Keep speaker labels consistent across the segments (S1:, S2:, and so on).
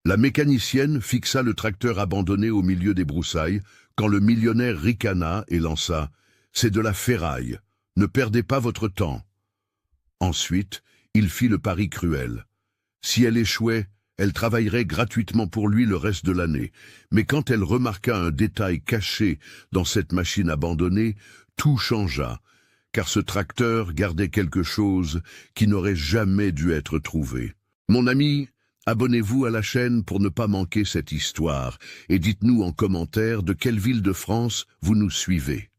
S1: La mécanicienne fixa le tracteur abandonné au milieu des broussailles, quand le millionnaire ricana et lança « C'est de la ferraille, ne perdez pas votre temps ». Ensuite, il fit le pari cruel. Si elle échouait, elle travaillerait gratuitement pour lui le reste de l'année. Mais quand elle remarqua un détail caché dans cette machine abandonnée, tout changea, car ce tracteur gardait quelque chose qui n'aurait jamais dû être trouvé. Mon ami, abonnez-vous à la chaîne pour ne pas manquer cette histoire et dites-nous en commentaire de quelle ville de France vous nous suivez.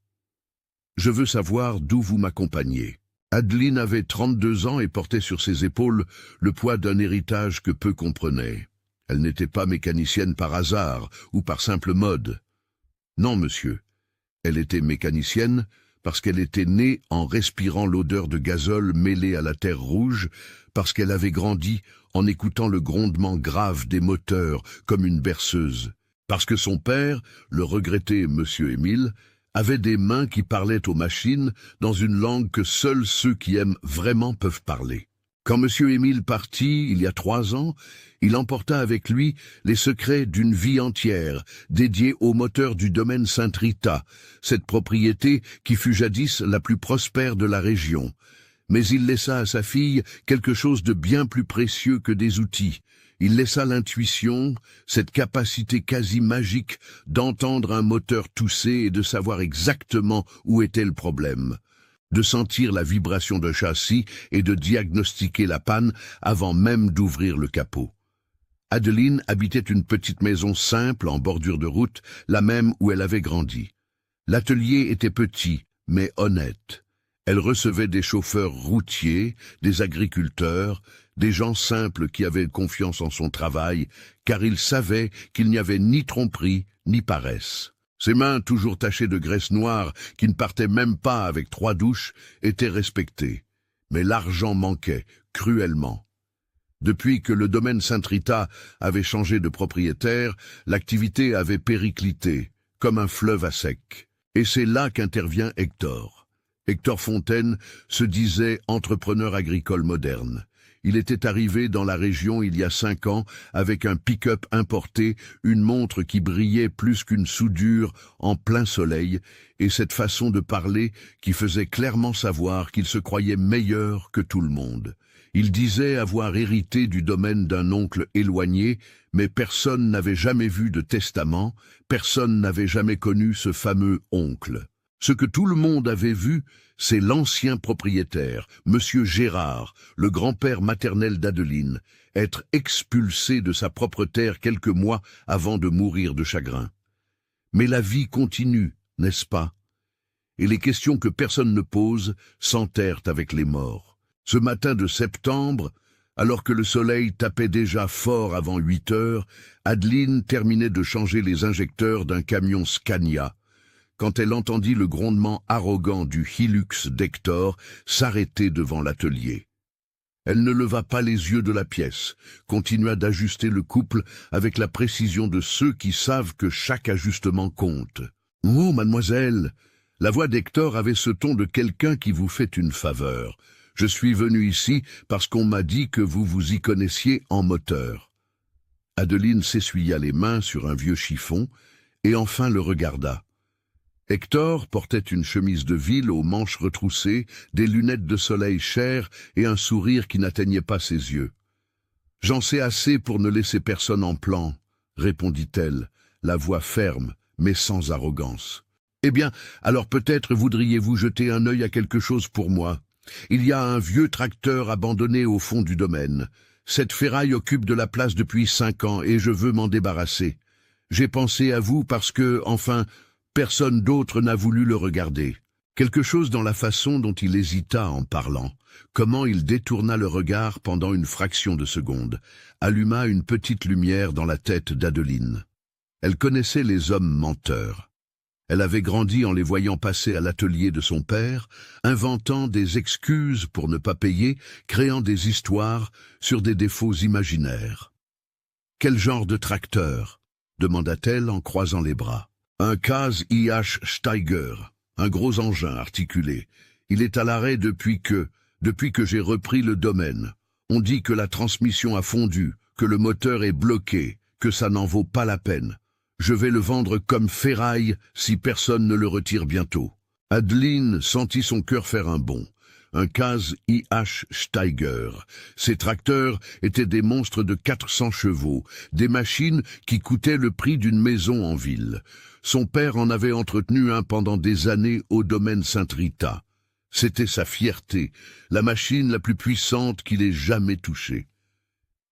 S1: Je veux savoir d'où vous m'accompagnez. Adeline avait 32 ans et portait sur ses épaules le poids d'un héritage que peu comprenaient. Elle n'était pas mécanicienne par hasard ou par simple mode. Non, monsieur, elle était mécanicienne parce qu'elle était née en respirant l'odeur de gazole mêlée à la terre rouge, parce qu'elle avait grandi en écoutant le grondement grave des moteurs comme une berceuse, parce que son père, le regretté monsieur Émile, avait des mains qui parlaient aux machines dans une langue que seuls ceux qui aiment vraiment peuvent parler. Quand monsieur Émile partit, il y a 3 ans, il emporta avec lui les secrets d'une vie entière, dédiée au moteur du domaine Sainte-Rita, cette propriété qui fut jadis la plus prospère de la région. Mais il laissa à sa fille quelque chose de bien plus précieux que des outils. Il laissa l'intuition, cette capacité quasi magique d'entendre un moteur tousser et de savoir exactement où était le problème, de sentir la vibration d'un châssis et de diagnostiquer la panne avant même d'ouvrir le capot. Adeline habitait une petite maison simple en bordure de route, la même où elle avait grandi. L'atelier était petit, mais honnête. Elle recevait des chauffeurs routiers, des agriculteurs, des gens simples qui avaient confiance en son travail, car ils savaient qu'il n'y avait ni tromperie, ni paresse. Ses mains, toujours tachées de graisse noire, qui ne partaient même pas avec 3 douches, étaient respectées. Mais l'argent manquait, cruellement. Depuis que le domaine Sainte-Rita avait changé de propriétaire, l'activité avait périclité, comme un fleuve à sec. Et c'est là qu'intervient Hector. Hector Fontaine se disait entrepreneur agricole moderne. Il était arrivé dans la région il y a 5 ans avec un pick-up importé, une montre qui brillait plus qu'une soudure en plein soleil, et cette façon de parler qui faisait clairement savoir qu'il se croyait meilleur que tout le monde. Il disait avoir hérité du domaine d'un oncle éloigné, mais personne n'avait jamais vu de testament, personne n'avait jamais connu ce fameux oncle. Ce que tout le monde avait vu, c'est l'ancien propriétaire, monsieur Gérard, le grand-père maternel d'Adeline, être expulsé de sa propre terre quelques mois avant de mourir de chagrin. Mais la vie continue, n'est-ce pas? Et les questions que personne ne pose s'enterrent avec les morts. Ce matin de septembre, alors que le soleil tapait déjà fort avant 8 heures, Adeline terminait de changer les injecteurs d'un camion Scania, quand elle entendit le grondement arrogant du Hilux d'Hector s'arrêter devant l'atelier. Elle ne leva pas les yeux de la pièce, continua d'ajuster le couple avec la précision de ceux qui savent que chaque ajustement compte. « Oh, mademoiselle !» La voix d'Hector avait ce ton de quelqu'un qui vous fait une faveur. « Je suis venu ici parce qu'on m'a dit que vous vous y connaissiez en moteur. » Adeline s'essuya les mains sur un vieux chiffon et enfin le regarda. Hector portait une chemise de ville aux manches retroussées, des lunettes de soleil chères et un sourire qui n'atteignait pas ses yeux. « J'en sais assez pour ne laisser personne en plan, » répondit-elle, la voix ferme, mais sans arrogance. « Eh bien, alors peut-être voudriez-vous jeter un œil à quelque chose pour moi. Il y a un vieux tracteur abandonné au fond du domaine. Cette ferraille occupe de la place depuis 5 ans et je veux m'en débarrasser. J'ai pensé à vous parce que, enfin, personne d'autre n'a voulu le regarder. » Quelque chose dans la façon dont il hésita en parlant, comment il détourna le regard pendant une fraction de seconde, alluma une petite lumière dans la tête d'Adeline. Elle connaissait les hommes menteurs. Elle avait grandi en les voyant passer à l'atelier de son père, inventant des excuses pour ne pas payer, créant des histoires sur des défauts imaginaires. « Quel genre de tracteur ?» demanda-t-elle en croisant les bras. « Un Case IH Steiger, un gros engin articulé. Il est à l'arrêt depuis que j'ai repris le domaine. On dit que la transmission a fondu, que le moteur est bloqué, que ça n'en vaut pas la peine. Je vais le vendre comme ferraille si personne ne le retire bientôt. » Adeline sentit son cœur faire un bond. Un Kaz IH Steiger. Ces tracteurs étaient des monstres de 400 chevaux, des machines qui coûtaient le prix d'une maison en ville. Son père en avait entretenu un pendant des années au domaine Saint-Rita. C'était sa fierté, la machine la plus puissante qu'il ait jamais touchée.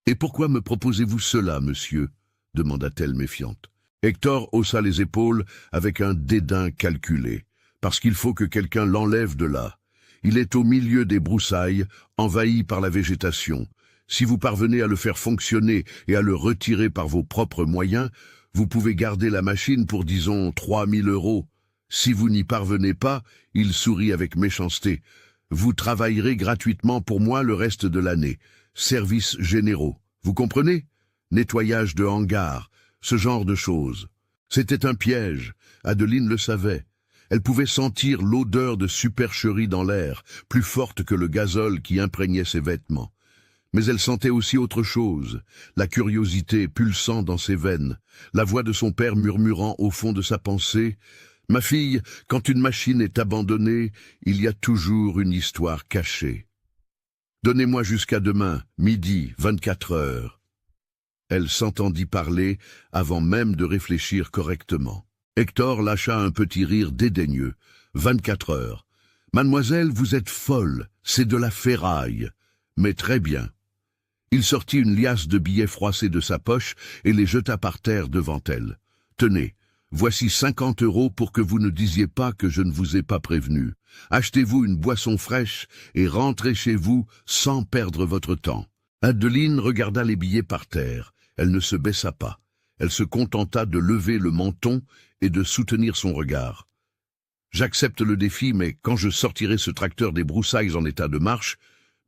S1: « Et pourquoi me proposez-vous cela, monsieur ?» demanda-t-elle méfiante. Hector haussa les épaules avec un dédain calculé. « Parce qu'il faut que quelqu'un l'enlève de là. Il est au milieu des broussailles, envahi par la végétation. Si vous parvenez à le faire fonctionner et à le retirer par vos propres moyens, vous pouvez garder la machine pour, disons, 3 000 €. Si vous n'y parvenez pas, il sourit avec méchanceté. Vous travaillerez gratuitement pour moi le reste de l'année. Services généraux. Vous comprenez? Nettoyage de hangars, ce genre de choses. C'était un piège. Adeline le savait. Elle pouvait sentir l'odeur de supercherie dans l'air, plus forte que le gazole qui imprégnait ses vêtements. Mais elle sentait aussi autre chose, la curiosité pulsant dans ses veines, la voix de son père murmurant au fond de sa pensée « Ma fille, quand une machine est abandonnée, il y a toujours une histoire cachée. Donnez-moi jusqu'à demain, midi, 24 heures. » Elle s'entendit parler avant même de réfléchir correctement. Hector lâcha un petit rire dédaigneux. 24 heures. Mademoiselle, vous êtes folle, c'est de la ferraille. Mais très bien. Il sortit une liasse de billets froissés de sa poche et les jeta par terre devant elle. Tenez, voici 50 € pour que vous ne disiez pas que je ne vous ai pas prévenu. Achetez-vous une boisson fraîche et rentrez chez vous sans perdre votre temps. Adeline regarda les billets par terre. Elle ne se baissa pas. Elle se contenta de lever le menton et de soutenir son regard. « J'accepte le défi, mais quand je sortirai ce tracteur des broussailles en état de marche,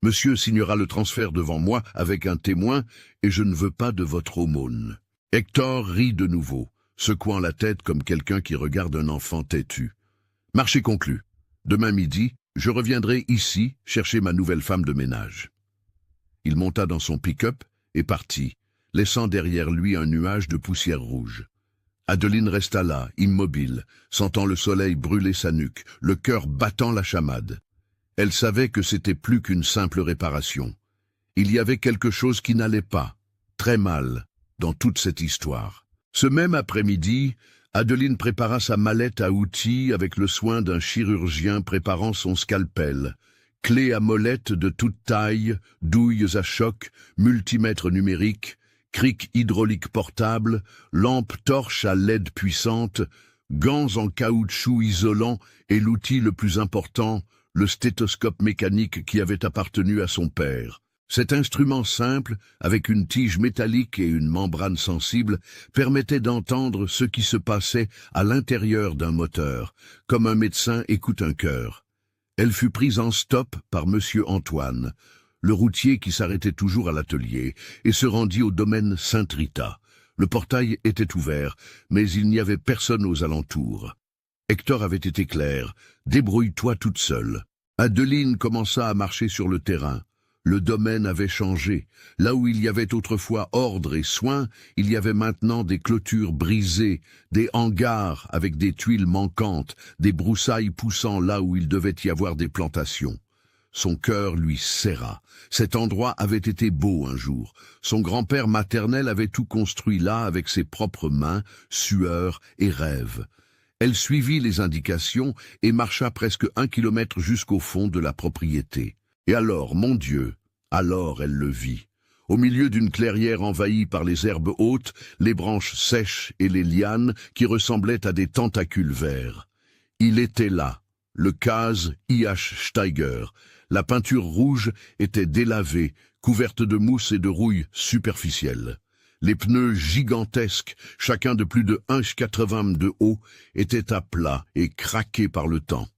S1: monsieur signera le transfert devant moi avec un témoin et je ne veux pas de votre aumône. » Hector rit de nouveau, secouant la tête comme quelqu'un qui regarde un enfant têtu. « Marché conclu. Demain midi, je reviendrai ici chercher ma nouvelle femme de ménage. » Il monta dans son pick-up et partit, laissant derrière lui un nuage de poussière rouge. Adeline resta là, immobile, sentant le soleil brûler sa nuque, le cœur battant la chamade. Elle savait que c'était plus qu'une simple réparation. Il y avait quelque chose qui n'allait pas, très mal, dans toute cette histoire. Ce même après-midi, Adeline prépara sa mallette à outils avec le soin d'un chirurgien préparant son scalpel. Clés à molette de toute taille, douilles à choc, multimètre numérique, cric hydraulique portable, lampe torche à LED puissante, gants en caoutchouc isolant et l'outil le plus important, le stéthoscope mécanique qui avait appartenu à son père. Cet instrument simple, avec une tige métallique et une membrane sensible, permettait d'entendre ce qui se passait à l'intérieur d'un moteur, comme un médecin écoute un cœur. Elle fut prise en stop par Monsieur Antoine, le routier qui s'arrêtait toujours à l'atelier, et se rendit au domaine Saint-Rita. Le portail était ouvert, mais il n'y avait personne aux alentours. Hector avait été clair, « Débrouille-toi toute seule ». Adeline commença à marcher sur le terrain. Le domaine avait changé. Là où il y avait autrefois ordre et soin, il y avait maintenant des clôtures brisées, des hangars avec des tuiles manquantes, des broussailles poussant là où il devait y avoir des plantations. Son cœur lui serra. Cet endroit avait été beau un jour. Son grand-père maternel avait tout construit là avec ses propres mains, sueur et rêve. Elle suivit les indications et marcha presque 1 kilomètre jusqu'au fond de la propriété. Et alors, mon Dieu, alors elle le vit. Au milieu d'une clairière envahie par les herbes hautes, les branches sèches et les lianes qui ressemblaient à des tentacules verts. Il était là, le Kaz IH Steiger. La peinture rouge était délavée, couverte de mousse et de rouille superficielle. Les pneus gigantesques, chacun de plus de 1,80 m de haut, étaient à plat et craqués par le temps.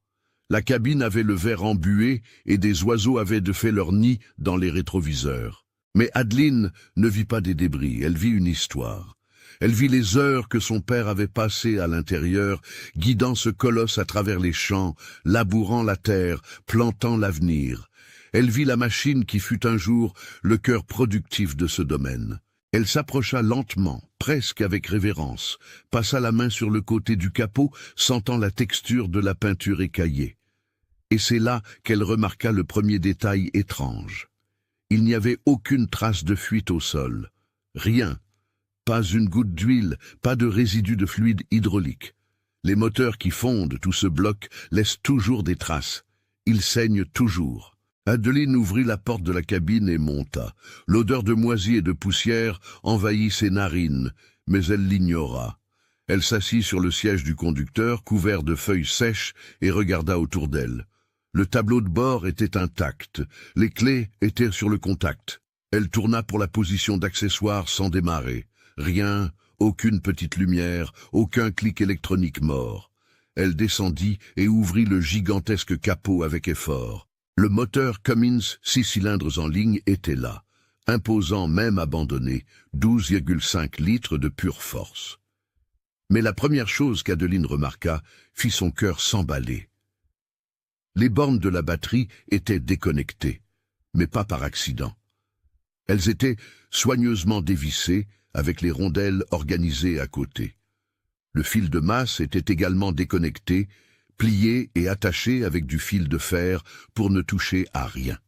S1: La cabine avait le verre embué et des oiseaux avaient de fait leur nid dans les rétroviseurs. Mais Adeline ne vit pas des débris, elle vit une histoire. Elle vit les heures que son père avait passées à l'intérieur, guidant ce colosse à travers les champs, labourant la terre, plantant l'avenir. Elle vit la machine qui fut un jour le cœur productif de ce domaine. Elle s'approcha lentement, presque avec révérence, passa la main sur le côté du capot, sentant la texture de la peinture écaillée. Et c'est là qu'elle remarqua le premier détail étrange. Il n'y avait aucune trace de fuite au sol. Rien. Pas une goutte d'huile, pas de résidu de fluide hydraulique. Les moteurs qui fondent tout ce bloc laissent toujours des traces. Ils saignent toujours. Adeline ouvrit la porte de la cabine et monta. L'odeur de moisi et de poussière envahit ses narines, mais elle l'ignora. Elle s'assit sur le siège du conducteur, couvert de feuilles sèches, et regarda autour d'elle. Le tableau de bord était intact. Les clés étaient sur le contact. Elle tourna pour la position d'accessoire sans démarrer. Rien, aucune petite lumière, aucun clic électronique mort. Elle descendit et ouvrit le gigantesque capot avec effort. Le moteur Cummins 6 cylindres en ligne était là, imposant même abandonné, 12,5 litres de pure force. Mais la première chose qu'Adeline remarqua fit son cœur s'emballer. Les bornes de la batterie étaient déconnectées, mais pas par accident. Elles étaient soigneusement dévissées, avec les rondelles organisées à côté. Le fil de masse était également déconnecté, plié et attaché avec du fil de fer pour ne toucher à rien.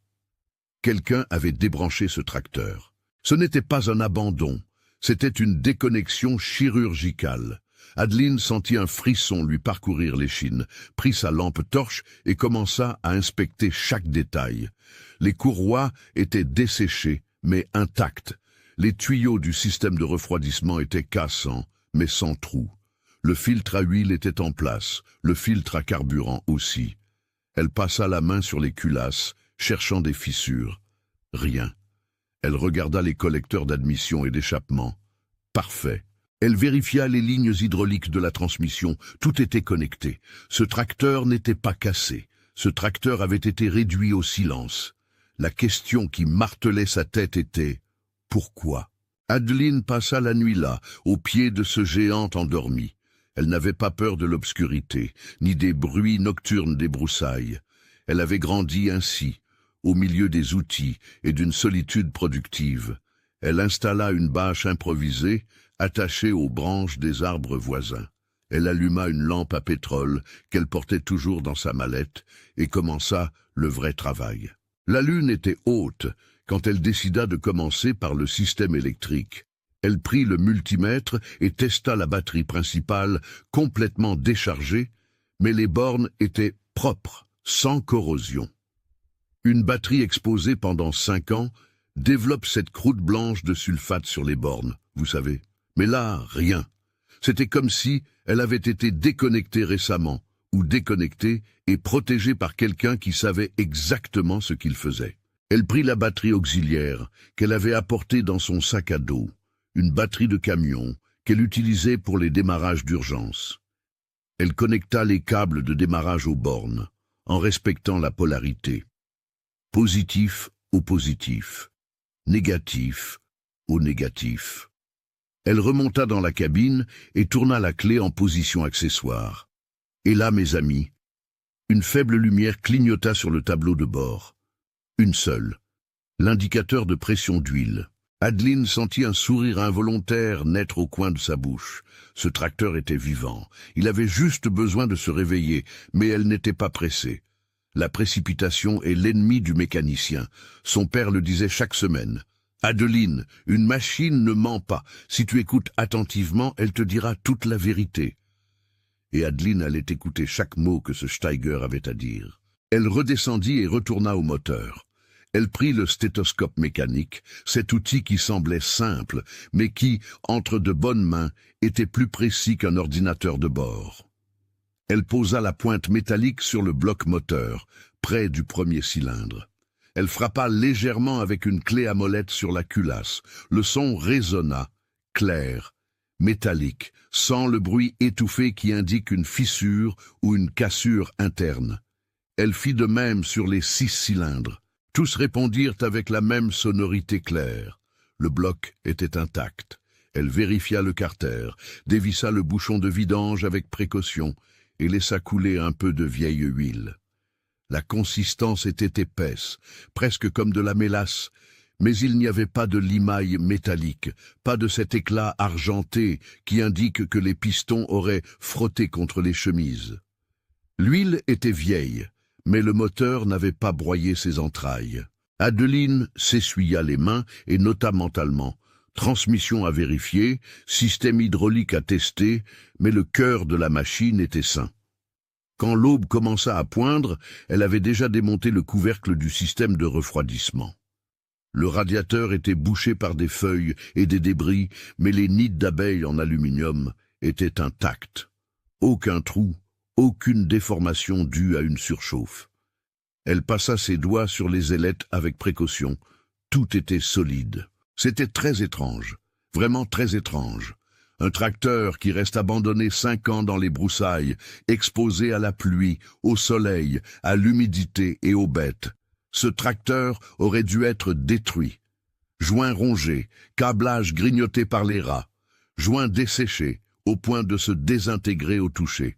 S1: Quelqu'un avait débranché ce tracteur. Ce n'était pas un abandon, c'était une déconnexion chirurgicale. Adeline sentit un frisson lui parcourir l'échine, prit sa lampe torche et commença à inspecter chaque détail. Les courroies étaient desséchées, mais intactes. Les tuyaux du système de refroidissement étaient cassants, mais sans trou. Le filtre à huile était en place, le filtre à carburant aussi. Elle passa la main sur les culasses, cherchant des fissures. Rien. Elle regarda les collecteurs d'admission et d'échappement. Parfait. Elle vérifia les lignes hydrauliques de la transmission. Tout était connecté. Ce tracteur n'était pas cassé. Ce tracteur avait été réduit au silence. La question qui martelait sa tête était « Pourquoi ?» Adeline passa la nuit là, au pied de ce géant endormi. Elle n'avait pas peur de l'obscurité, ni des bruits nocturnes des broussailles. Elle avait grandi ainsi, au milieu des outils et d'une solitude productive. Elle installa une bâche improvisée, attachée aux branches des arbres voisins. Elle alluma une lampe à pétrole qu'elle portait toujours dans sa mallette et commença le vrai travail. La lune était haute quand elle décida de commencer par le système électrique. Elle prit le multimètre et testa la batterie principale, complètement déchargée, mais les bornes étaient propres, sans corrosion. Une batterie exposée pendant 5 ans développe cette croûte blanche de sulfate sur les bornes, vous savez. Mais là, rien. C'était comme si elle avait été déconnectée récemment, ou déconnectée et protégée par quelqu'un qui savait exactement ce qu'il faisait. Elle prit la batterie auxiliaire qu'elle avait apportée dans son sac à dos, une batterie de camion qu'elle utilisait pour les démarrages d'urgence. Elle connecta les câbles de démarrage aux bornes, en respectant la polarité. Positif au positif, négatif au négatif. Elle remonta dans la cabine et tourna la clé en position accessoire. Et là, mes amis, une faible lumière clignota sur le tableau de bord. Une seule, l'indicateur de pression d'huile. Adeline sentit un sourire involontaire naître au coin de sa bouche. Ce tracteur était vivant. Il avait juste besoin de se réveiller, mais elle n'était pas pressée. La précipitation est l'ennemi du mécanicien. Son père le disait chaque semaine. Adeline, une machine ne ment pas. Si tu écoutes attentivement, elle te dira toute la vérité. Et Adeline allait écouter chaque mot que ce Steiger avait à dire. Elle redescendit et retourna au moteur. Elle prit le stéthoscope mécanique, cet outil qui semblait simple, mais qui, entre de bonnes mains, était plus précis qu'un ordinateur de bord. Elle posa la pointe métallique sur le bloc moteur, près du premier cylindre. Elle frappa légèrement avec une clé à molette sur la culasse. Le son résonna, clair, métallique, sans le bruit étouffé qui indique une fissure ou une cassure interne. Elle fit de même sur les 6 cylindres. Tous répondirent avec la même sonorité claire. Le bloc était intact. Elle vérifia le carter, dévissa le bouchon de vidange avec précaution et laissa couler un peu de vieille huile. La consistance était épaisse, presque comme de la mélasse, Mais il n'y avait pas de limaille métallique, pas de cet éclat argenté qui indique que les pistons auraient frotté contre les chemises. L'huile était vieille, mais le moteur n'avait pas broyé ses entrailles. Adeline s'essuya les mains et nota mentalement. Transmission à vérifier, système hydraulique à tester, mais le cœur de la machine était sain. Quand l'aube commença à poindre, elle avait déjà démonté le couvercle du système de refroidissement. Le radiateur était bouché par des feuilles et des débris, mais les nids d'abeilles en aluminium étaient intacts. Aucun trou, aucune déformation due à une surchauffe. Elle passa ses doigts sur les ailettes avec précaution. Tout était solide. C'était très étrange, vraiment très étrange. Un tracteur qui reste abandonné 5 ans dans les broussailles, exposé à la pluie, au soleil, à l'humidité et aux bêtes. Ce tracteur aurait dû être détruit. Joints rongés, câblage grignoté par les rats, joints desséchés, au point de se désintégrer au toucher.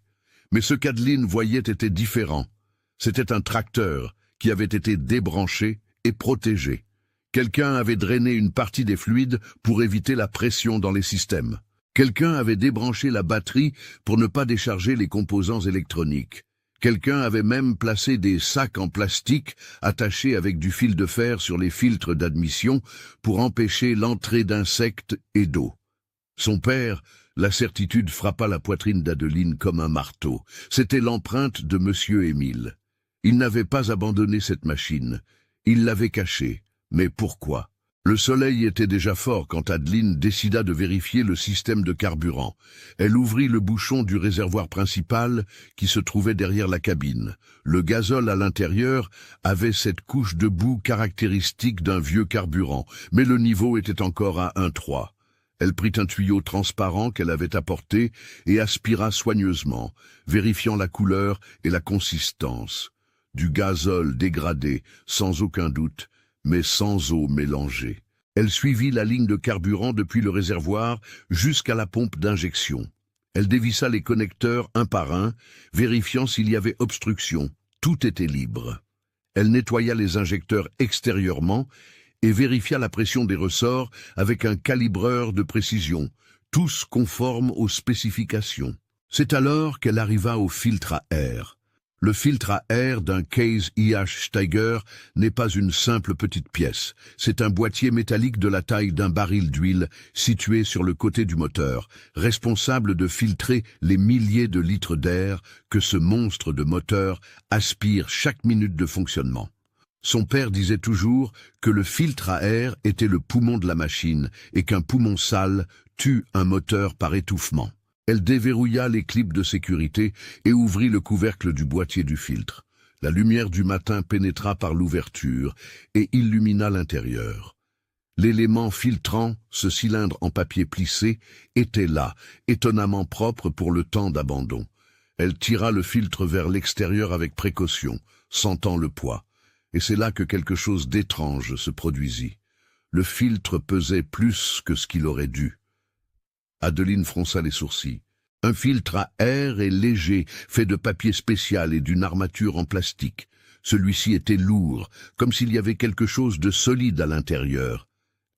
S1: Mais ce qu'Adeline voyait était différent. C'était un tracteur qui avait été débranché et protégé. Quelqu'un avait drainé une partie des fluides pour éviter la pression dans les systèmes. Quelqu'un avait débranché la batterie pour ne pas décharger les composants électroniques. Quelqu'un avait même placé des sacs en plastique attachés avec du fil de fer sur les filtres d'admission pour empêcher l'entrée d'insectes et d'eau. Son père, la certitude frappa la poitrine d'Adeline comme un marteau. C'était l'empreinte de Monsieur Émile. Il n'avait pas abandonné cette machine. Il l'avait cachée. Mais pourquoi? Le soleil était déjà fort quand Adeline décida de vérifier le système de carburant. Elle ouvrit le bouchon du réservoir principal qui se trouvait derrière la cabine. Le gazole à l'intérieur avait cette couche de boue caractéristique d'un vieux carburant, mais le niveau était encore à 1,3. Elle prit un tuyau transparent qu'elle avait apporté et aspira soigneusement, vérifiant la couleur et la consistance. Du gazole dégradé, sans aucun doute, mais sans eau mélangée. Elle suivit la ligne de carburant depuis le réservoir jusqu'à la pompe d'injection. Elle dévissa les connecteurs un par un, vérifiant s'il y avait obstruction. Tout était libre. Elle nettoya les injecteurs extérieurement et vérifia la pression des ressorts avec un calibreur de précision, tous conformes aux spécifications. C'est alors qu'elle arriva au filtre à air. Le filtre à air d'un Case IH Steiger n'est pas une simple petite pièce. C'est un boîtier métallique de la taille d'un baril d'huile situé sur le côté du moteur, responsable de filtrer les milliers de litres d'air que ce monstre de moteur aspire chaque minute de fonctionnement. Son père disait toujours que le filtre à air était le poumon de la machine et qu'un poumon sale tue un moteur par étouffement. Elle déverrouilla les clips de sécurité et ouvrit le couvercle du boîtier du filtre. La lumière du matin pénétra par l'ouverture et illumina l'intérieur. L'élément filtrant, ce cylindre en papier plissé, était là, étonnamment propre pour le temps d'abandon. Elle tira le filtre vers l'extérieur avec précaution, sentant le poids. Et c'est là que quelque chose d'étrange se produisit. Le filtre pesait plus que ce qu'il aurait dû. Adeline fronça les sourcils. Un filtre à air est léger, fait de papier spécial et d'une armature en plastique. Celui-ci était lourd, comme s'il y avait quelque chose de solide à l'intérieur.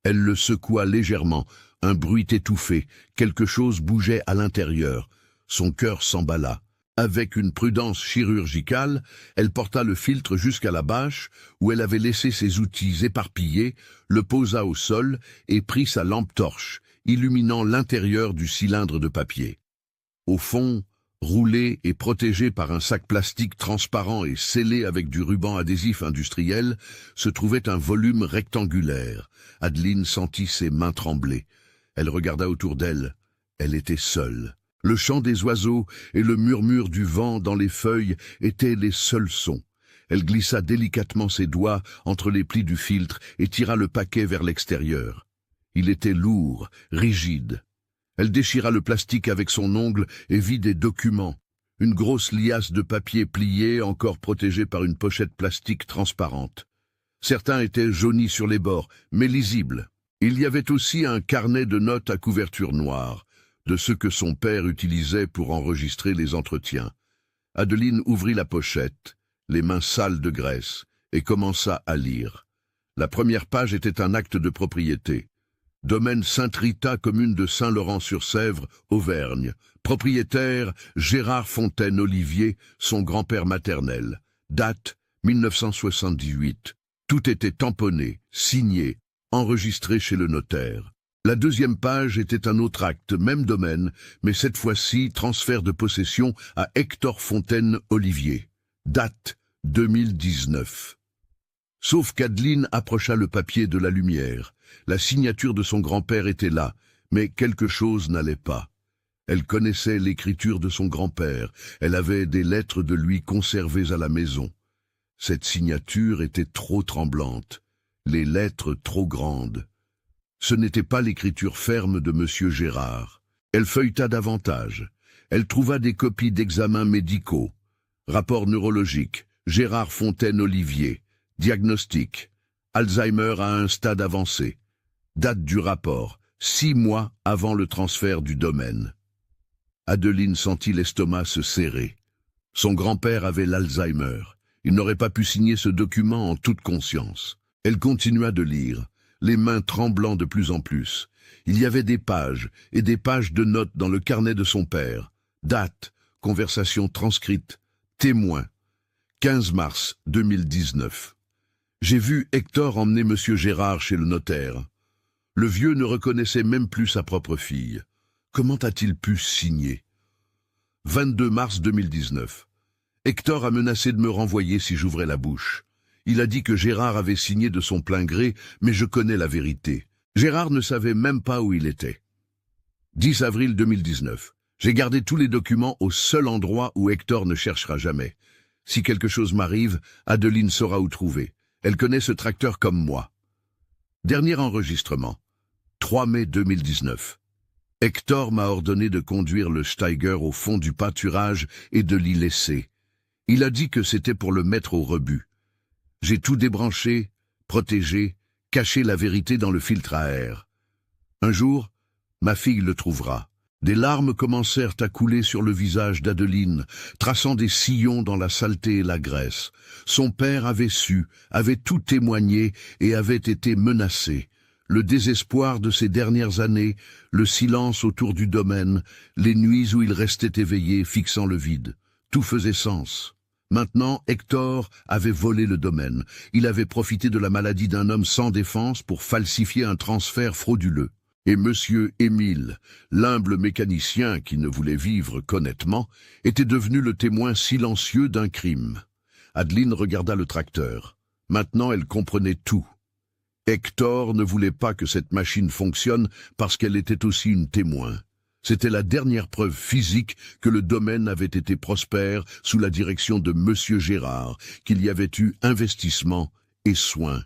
S1: Elle le secoua légèrement, un bruit étouffé, quelque chose bougeait à l'intérieur. Son cœur s'emballa. Avec une prudence chirurgicale, elle porta le filtre jusqu'à la bâche, où elle avait laissé ses outils éparpillés, le posa au sol et prit sa lampe torche, illuminant l'intérieur du cylindre de papier. Au fond, roulé et protégé par un sac plastique transparent et scellé avec du ruban adhésif industriel, se trouvait un volume rectangulaire. Adeline sentit ses mains trembler. Elle regarda autour d'elle. Elle était seule. Le chant des oiseaux et le murmure du vent dans les feuilles étaient les seuls sons. Elle glissa délicatement ses doigts entre les plis du filtre et tira le paquet vers l'extérieur. Il était lourd, rigide. Elle déchira le plastique avec son ongle et vit des documents. Une grosse liasse de papier plié, encore protégée par une pochette plastique transparente. Certains étaient jaunis sur les bords, mais lisibles. Il y avait aussi un carnet de notes à couverture noire, de ceux que son père utilisait pour enregistrer les entretiens. Adeline ouvrit la pochette, les mains sales de graisse, et commença à lire. La première page était un acte de propriété. Domaine Sainte-Rita, commune de Saint-Laurent-sur-Sèvre, Auvergne. Propriétaire Gérard Fontaine-Olivier, son grand-père maternel. Date 1978. Tout était tamponné, signé, enregistré chez le notaire. La deuxième page était un autre acte, même domaine, mais cette fois-ci transfert de possession à Hector Fontaine-Olivier. Date 2019. Sauf qu'Adeline approcha le papier de la lumière. La signature de son grand-père était là, mais quelque chose n'allait pas. Elle connaissait l'écriture de son grand-père, elle avait des lettres de lui conservées à la maison. Cette signature était trop tremblante, les lettres trop grandes. Ce n'était pas l'écriture ferme de Monsieur Gérard. Elle feuilleta davantage. Elle trouva des copies d'examens médicaux. Rapport neurologique, Gérard Fontaine-Olivier. Diagnostic, Alzheimer à un stade avancé. Date du rapport, 6 mois avant le transfert du domaine. Adeline sentit l'estomac se serrer. Son grand-père avait l'Alzheimer. Il n'aurait pas pu signer ce document en toute conscience. Elle continua de lire, les mains tremblant de plus en plus. Il y avait des pages et des pages de notes dans le carnet de son père. Date, conversation transcrite, témoin, 15 mars 2019. J'ai vu Hector emmener Monsieur Gérard chez le notaire. Le vieux ne reconnaissait même plus sa propre fille. Comment a-t-il pu signer? 22 mars 2019. Hector a menacé de me renvoyer si j'ouvrais la bouche. Il a dit que Gérard avait signé de son plein gré, mais je connais la vérité. Gérard ne savait même pas où il était. 10 avril 2019. J'ai gardé tous les documents au seul endroit où Hector ne cherchera jamais. Si quelque chose m'arrive, Adeline saura où trouver. Elle connaît ce tracteur comme moi. Dernier enregistrement. 3 mai 2019. Hector m'a ordonné de conduire le Steiger au fond du pâturage et de l'y laisser. Il a dit que c'était pour le mettre au rebut. J'ai tout débranché, protégé, caché la vérité dans le filtre à air. Un jour, ma fille le trouvera. Des larmes commencèrent à couler sur le visage d'Adeline, traçant des sillons dans la saleté et la graisse. Son père avait su, avait tout témoigné et avait été menacé. Le désespoir de ces dernières années, le silence autour du domaine, les nuits où il restait éveillé, fixant le vide. Tout faisait sens. Maintenant, Hector avait volé le domaine. Il avait profité de la maladie d'un homme sans défense pour falsifier un transfert frauduleux. Et Monsieur Émile, l'humble mécanicien qui ne voulait vivre qu'honnêtement, était devenu le témoin silencieux d'un crime. Adeline regarda le tracteur. Maintenant, elle comprenait tout. Hector ne voulait pas que cette machine fonctionne parce qu'elle était aussi une témoin. C'était la dernière preuve physique que le domaine avait été prospère sous la direction de Monsieur Gérard, qu'il y avait eu investissement et soin.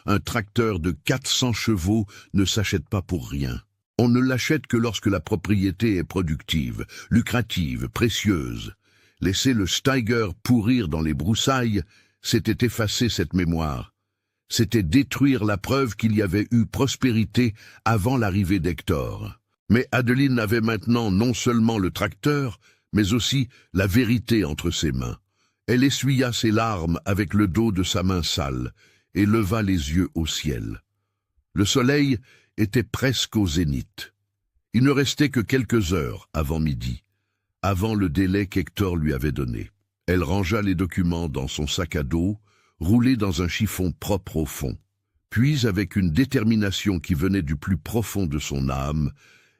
S1: Un tracteur de 400 chevaux ne s'achète pas pour rien. On ne l'achète que lorsque la propriété est productive, lucrative, précieuse. Laisser le Steiger pourrir dans les broussailles, c'était effacer cette mémoire. C'était détruire la preuve qu'il y avait eu prospérité avant l'arrivée d'Hector. Mais Adeline avait maintenant non seulement le tracteur, mais aussi la vérité entre ses mains. Elle essuya ses larmes avec le dos de sa main sale et leva les yeux au ciel. Le soleil était presque au zénith. Il ne restait que quelques heures avant midi, avant le délai qu'Hector lui avait donné. Elle rangea les documents dans son sac à dos, roulé dans un chiffon propre au fond. Puis, avec une détermination qui venait du plus profond de son âme,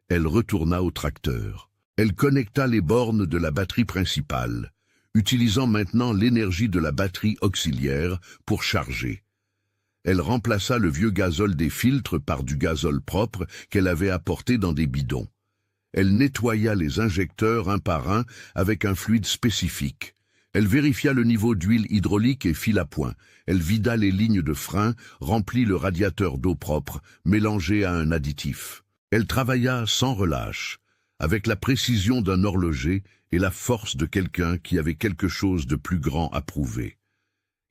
S1: elle retourna au tracteur. Elle connecta les bornes de la batterie principale, utilisant maintenant l'énergie de la batterie auxiliaire pour charger. Elle remplaça le vieux gazole des filtres par du gazole propre qu'elle avait apporté dans des bidons. Elle nettoya les injecteurs un par un avec un fluide spécifique. Elle vérifia le niveau d'huile hydraulique et fil à point. Elle vida les lignes de frein, remplit le radiateur d'eau propre, mélangée à un additif. Elle travailla sans relâche, avec la précision d'un horloger et la force de quelqu'un qui avait quelque chose de plus grand à prouver.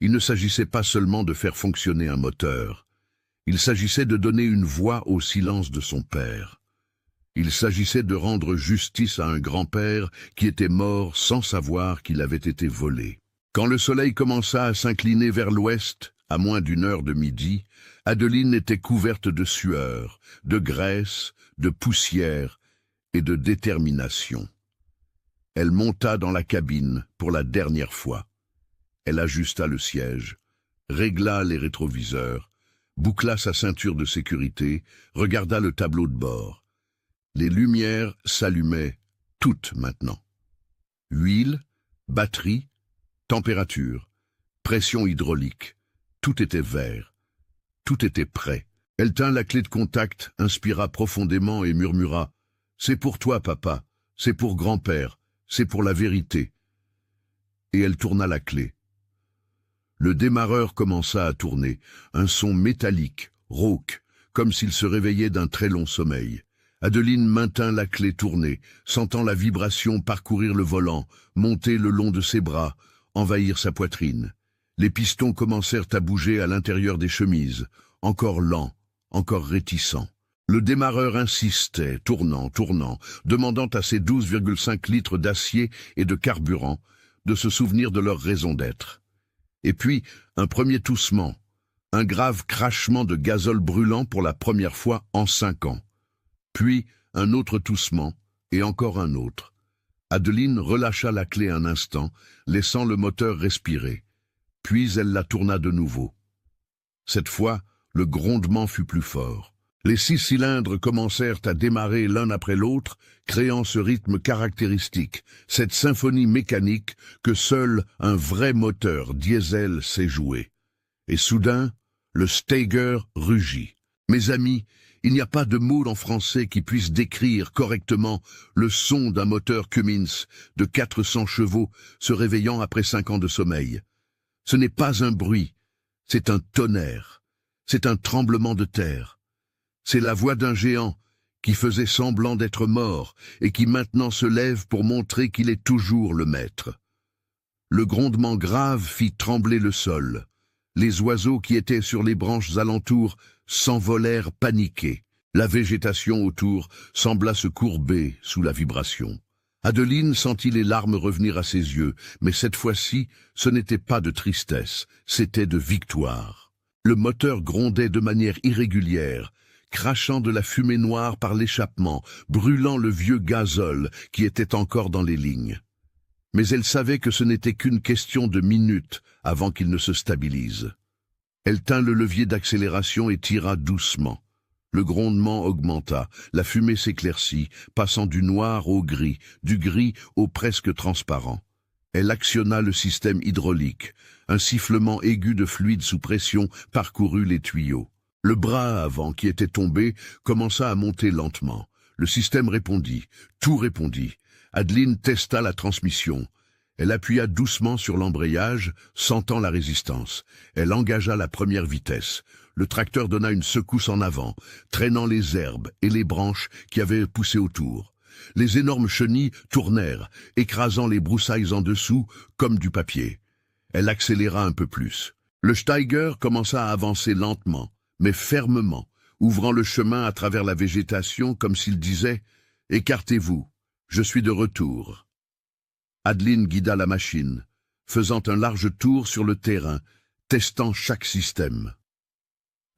S1: Il ne s'agissait pas seulement de faire fonctionner un moteur. Il s'agissait de donner une voix au silence de son père. Il s'agissait de rendre justice à un grand-père qui était mort sans savoir qu'il avait été volé. Quand le soleil commença à s'incliner vers l'ouest, à moins d'une heure de midi, Adeline était couverte de sueur, de graisse, de poussière et de détermination. Elle monta dans la cabine pour la dernière fois. Elle ajusta le siège, régla les rétroviseurs, boucla sa ceinture de sécurité, regarda le tableau de bord. Les lumières s'allumaient toutes maintenant. Huile, batterie, température, pression hydraulique, tout était vert, tout était prêt. Elle tint la clé de contact, inspira profondément et murmura « C'est pour toi, papa, c'est pour grand-père, c'est pour la vérité. » Et elle tourna la clé. Le démarreur commença à tourner, un son métallique, rauque, comme s'il se réveillait d'un très long sommeil. Adeline maintint la clé tournée, sentant la vibration parcourir le volant, monter le long de ses bras, envahir sa poitrine. Les pistons commencèrent à bouger à l'intérieur des chemises, encore lents, encore réticents. Le démarreur insistait, tournant, demandant à ses 12,5 litres d'acier et de carburant de se souvenir de leur raison d'être. Et puis, un premier toussement, un grave crachement de gazole brûlant pour la première fois en 5 ans. Puis, un autre toussement, et encore un autre. Adeline relâcha la clé un instant, laissant le moteur respirer. Puis elle la tourna de nouveau. Cette fois, le grondement fut plus fort. Les 6 cylindres commencèrent à démarrer l'un après l'autre, créant ce rythme caractéristique, cette symphonie mécanique que seul un vrai moteur diesel sait jouer. Et soudain, le Steiger rugit. Mes amis, il n'y a pas de mot en français qui puisse décrire correctement le son d'un moteur Cummins de 400 chevaux se réveillant après 5 ans de sommeil. Ce n'est pas un bruit, c'est un tonnerre, c'est un tremblement de terre. C'est la voix d'un géant qui faisait semblant d'être mort et qui maintenant se lève pour montrer qu'il est toujours le maître. Le grondement grave fit trembler le sol. Les oiseaux qui étaient sur les branches alentours s'envolèrent paniqués. La végétation autour sembla se courber sous la vibration. Adeline sentit les larmes revenir à ses yeux, mais cette fois-ci, ce n'était pas de tristesse, c'était de victoire. Le moteur grondait de manière irrégulière, crachant de la fumée noire par l'échappement, brûlant le vieux gazole qui était encore dans les lignes. Mais elle savait que ce n'était qu'une question de minutes avant qu'il ne se stabilise. Elle tint le levier d'accélération et tira doucement. Le grondement augmenta, la fumée s'éclaircit, passant du noir au gris, du gris au presque transparent. Elle actionna le système hydraulique. Un sifflement aigu de fluide sous pression parcourut les tuyaux. Le bras avant qui était tombé commença à monter lentement. Le système répondit, tout répondit. Adeline testa la transmission. Elle appuya doucement sur l'embrayage, sentant la résistance. Elle engagea la première vitesse. Le tracteur donna une secousse en avant, traînant les herbes et les branches qui avaient poussé autour. Les énormes chenilles tournèrent, écrasant les broussailles en dessous comme du papier. Elle accéléra un peu plus. Le Steiger commença à avancer lentement, mais fermement, ouvrant le chemin à travers la végétation comme s'il disait « Écartez-vous, je suis de retour ». Adeline guida la machine, faisant un large tour sur le terrain, testant chaque système.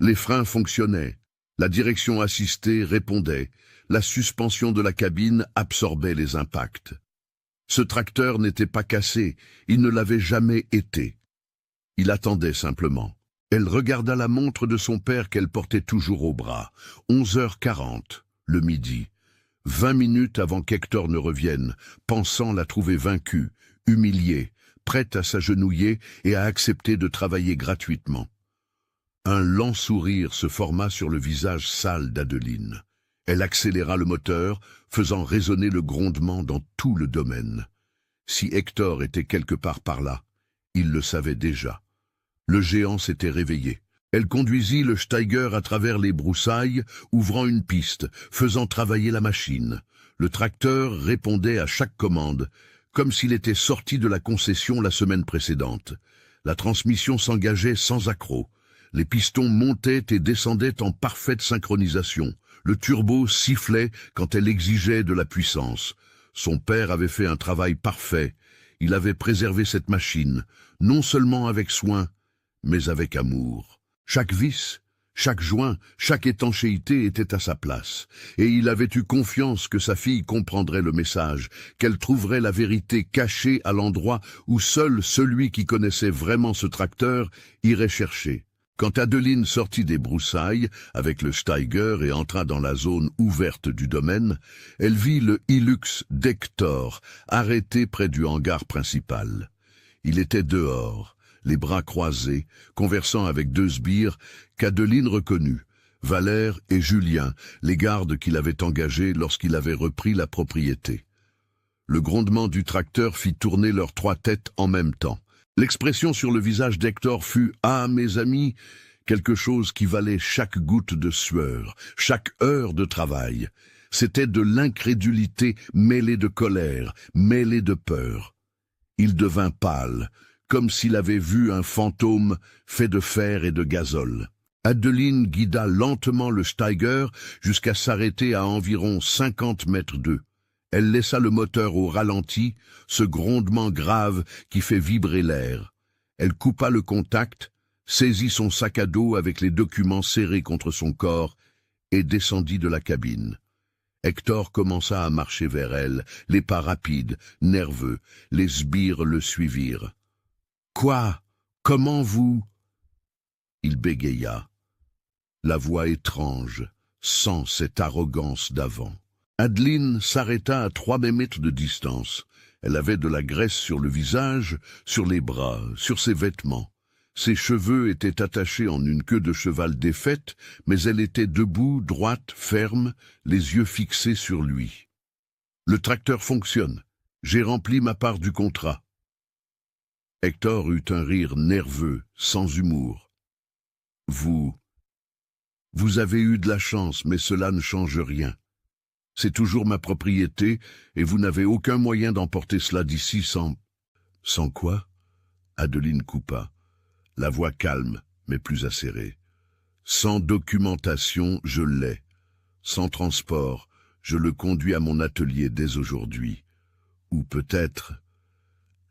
S1: Les freins fonctionnaient, la direction assistée répondait, la suspension de la cabine absorbait les impacts. Ce tracteur n'était pas cassé, il ne l'avait jamais été. Il attendait simplement. Elle regarda la montre de son père qu'elle portait toujours au bras. 11h40, le midi. 20 minutes avant qu'Hector ne revienne, pensant la trouver vaincue, humiliée, prête à s'agenouiller et à accepter de travailler gratuitement. Un lent sourire se forma sur le visage sale d'Adeline. Elle accéléra le moteur, faisant résonner le grondement dans tout le domaine. Si Hector était quelque part par là, il le savait déjà. Le géant s'était réveillé. Elle conduisit le Steiger à travers les broussailles, ouvrant une piste, faisant travailler la machine. Le tracteur répondait à chaque commande, comme s'il était sorti de la concession la semaine précédente. La transmission s'engageait sans accroc. Les pistons montaient et descendaient en parfaite synchronisation. Le turbo sifflait quand elle exigeait de la puissance. Son père avait fait un travail parfait. Il avait préservé cette machine, non seulement avec soin, mais avec amour. Chaque vis, chaque joint, chaque étanchéité était à sa place, et il avait eu confiance que sa fille comprendrait le message, qu'elle trouverait la vérité cachée à l'endroit où seul celui qui connaissait vraiment ce tracteur irait chercher. Quand Adeline sortit des broussailles avec le Steiger et entra dans la zone ouverte du domaine, elle vit le Hilux d'Hector arrêté près du hangar principal. Il était dehors, les bras croisés, conversant avec deux sbires qu'Adeline reconnut, Valère et Julien, les gardes qu'il avait engagés lorsqu'il avait repris la propriété. Le grondement du tracteur fit tourner leurs trois têtes en même temps. L'expression sur le visage d'Hector fut « Ah, mes amis !» quelque chose qui valait chaque goutte de sueur, chaque heure de travail. C'était de l'incrédulité mêlée de colère, mêlée de peur. Il devint pâle, comme s'il avait vu un fantôme fait de fer et de gazole. Adeline guida lentement le Steiger jusqu'à s'arrêter à environ 50 mètres d'eux. Elle laissa le moteur au ralenti, ce grondement grave qui fait vibrer l'air. Elle coupa le contact, saisit son sac à dos avec les documents serrés contre son corps et descendit de la cabine. Hector commença à marcher vers elle, les pas rapides, nerveux. Les sbires le suivirent. « Quoi? Comment vous ?» Il bégaya. La voix étrange, sans cette arrogance d'avant. Adeline s'arrêta à 3 mètres de distance. Elle avait de la graisse sur le visage, sur les bras, sur ses vêtements. Ses cheveux étaient attachés en une queue de cheval défaite, mais elle était debout, droite, ferme, les yeux fixés sur lui. « Le tracteur fonctionne. J'ai rempli ma part du contrat. » Hector eut un rire nerveux, sans humour. « Vous avez eu de la chance, mais cela ne change rien. C'est toujours ma propriété, et vous n'avez aucun moyen d'emporter cela d'ici sans... » « Sans quoi ?» Adeline coupa, la voix calme, mais plus acérée. « Sans documentation, je l'ai. Sans transport, je le conduis à mon atelier dès aujourd'hui. Ou peut-être... »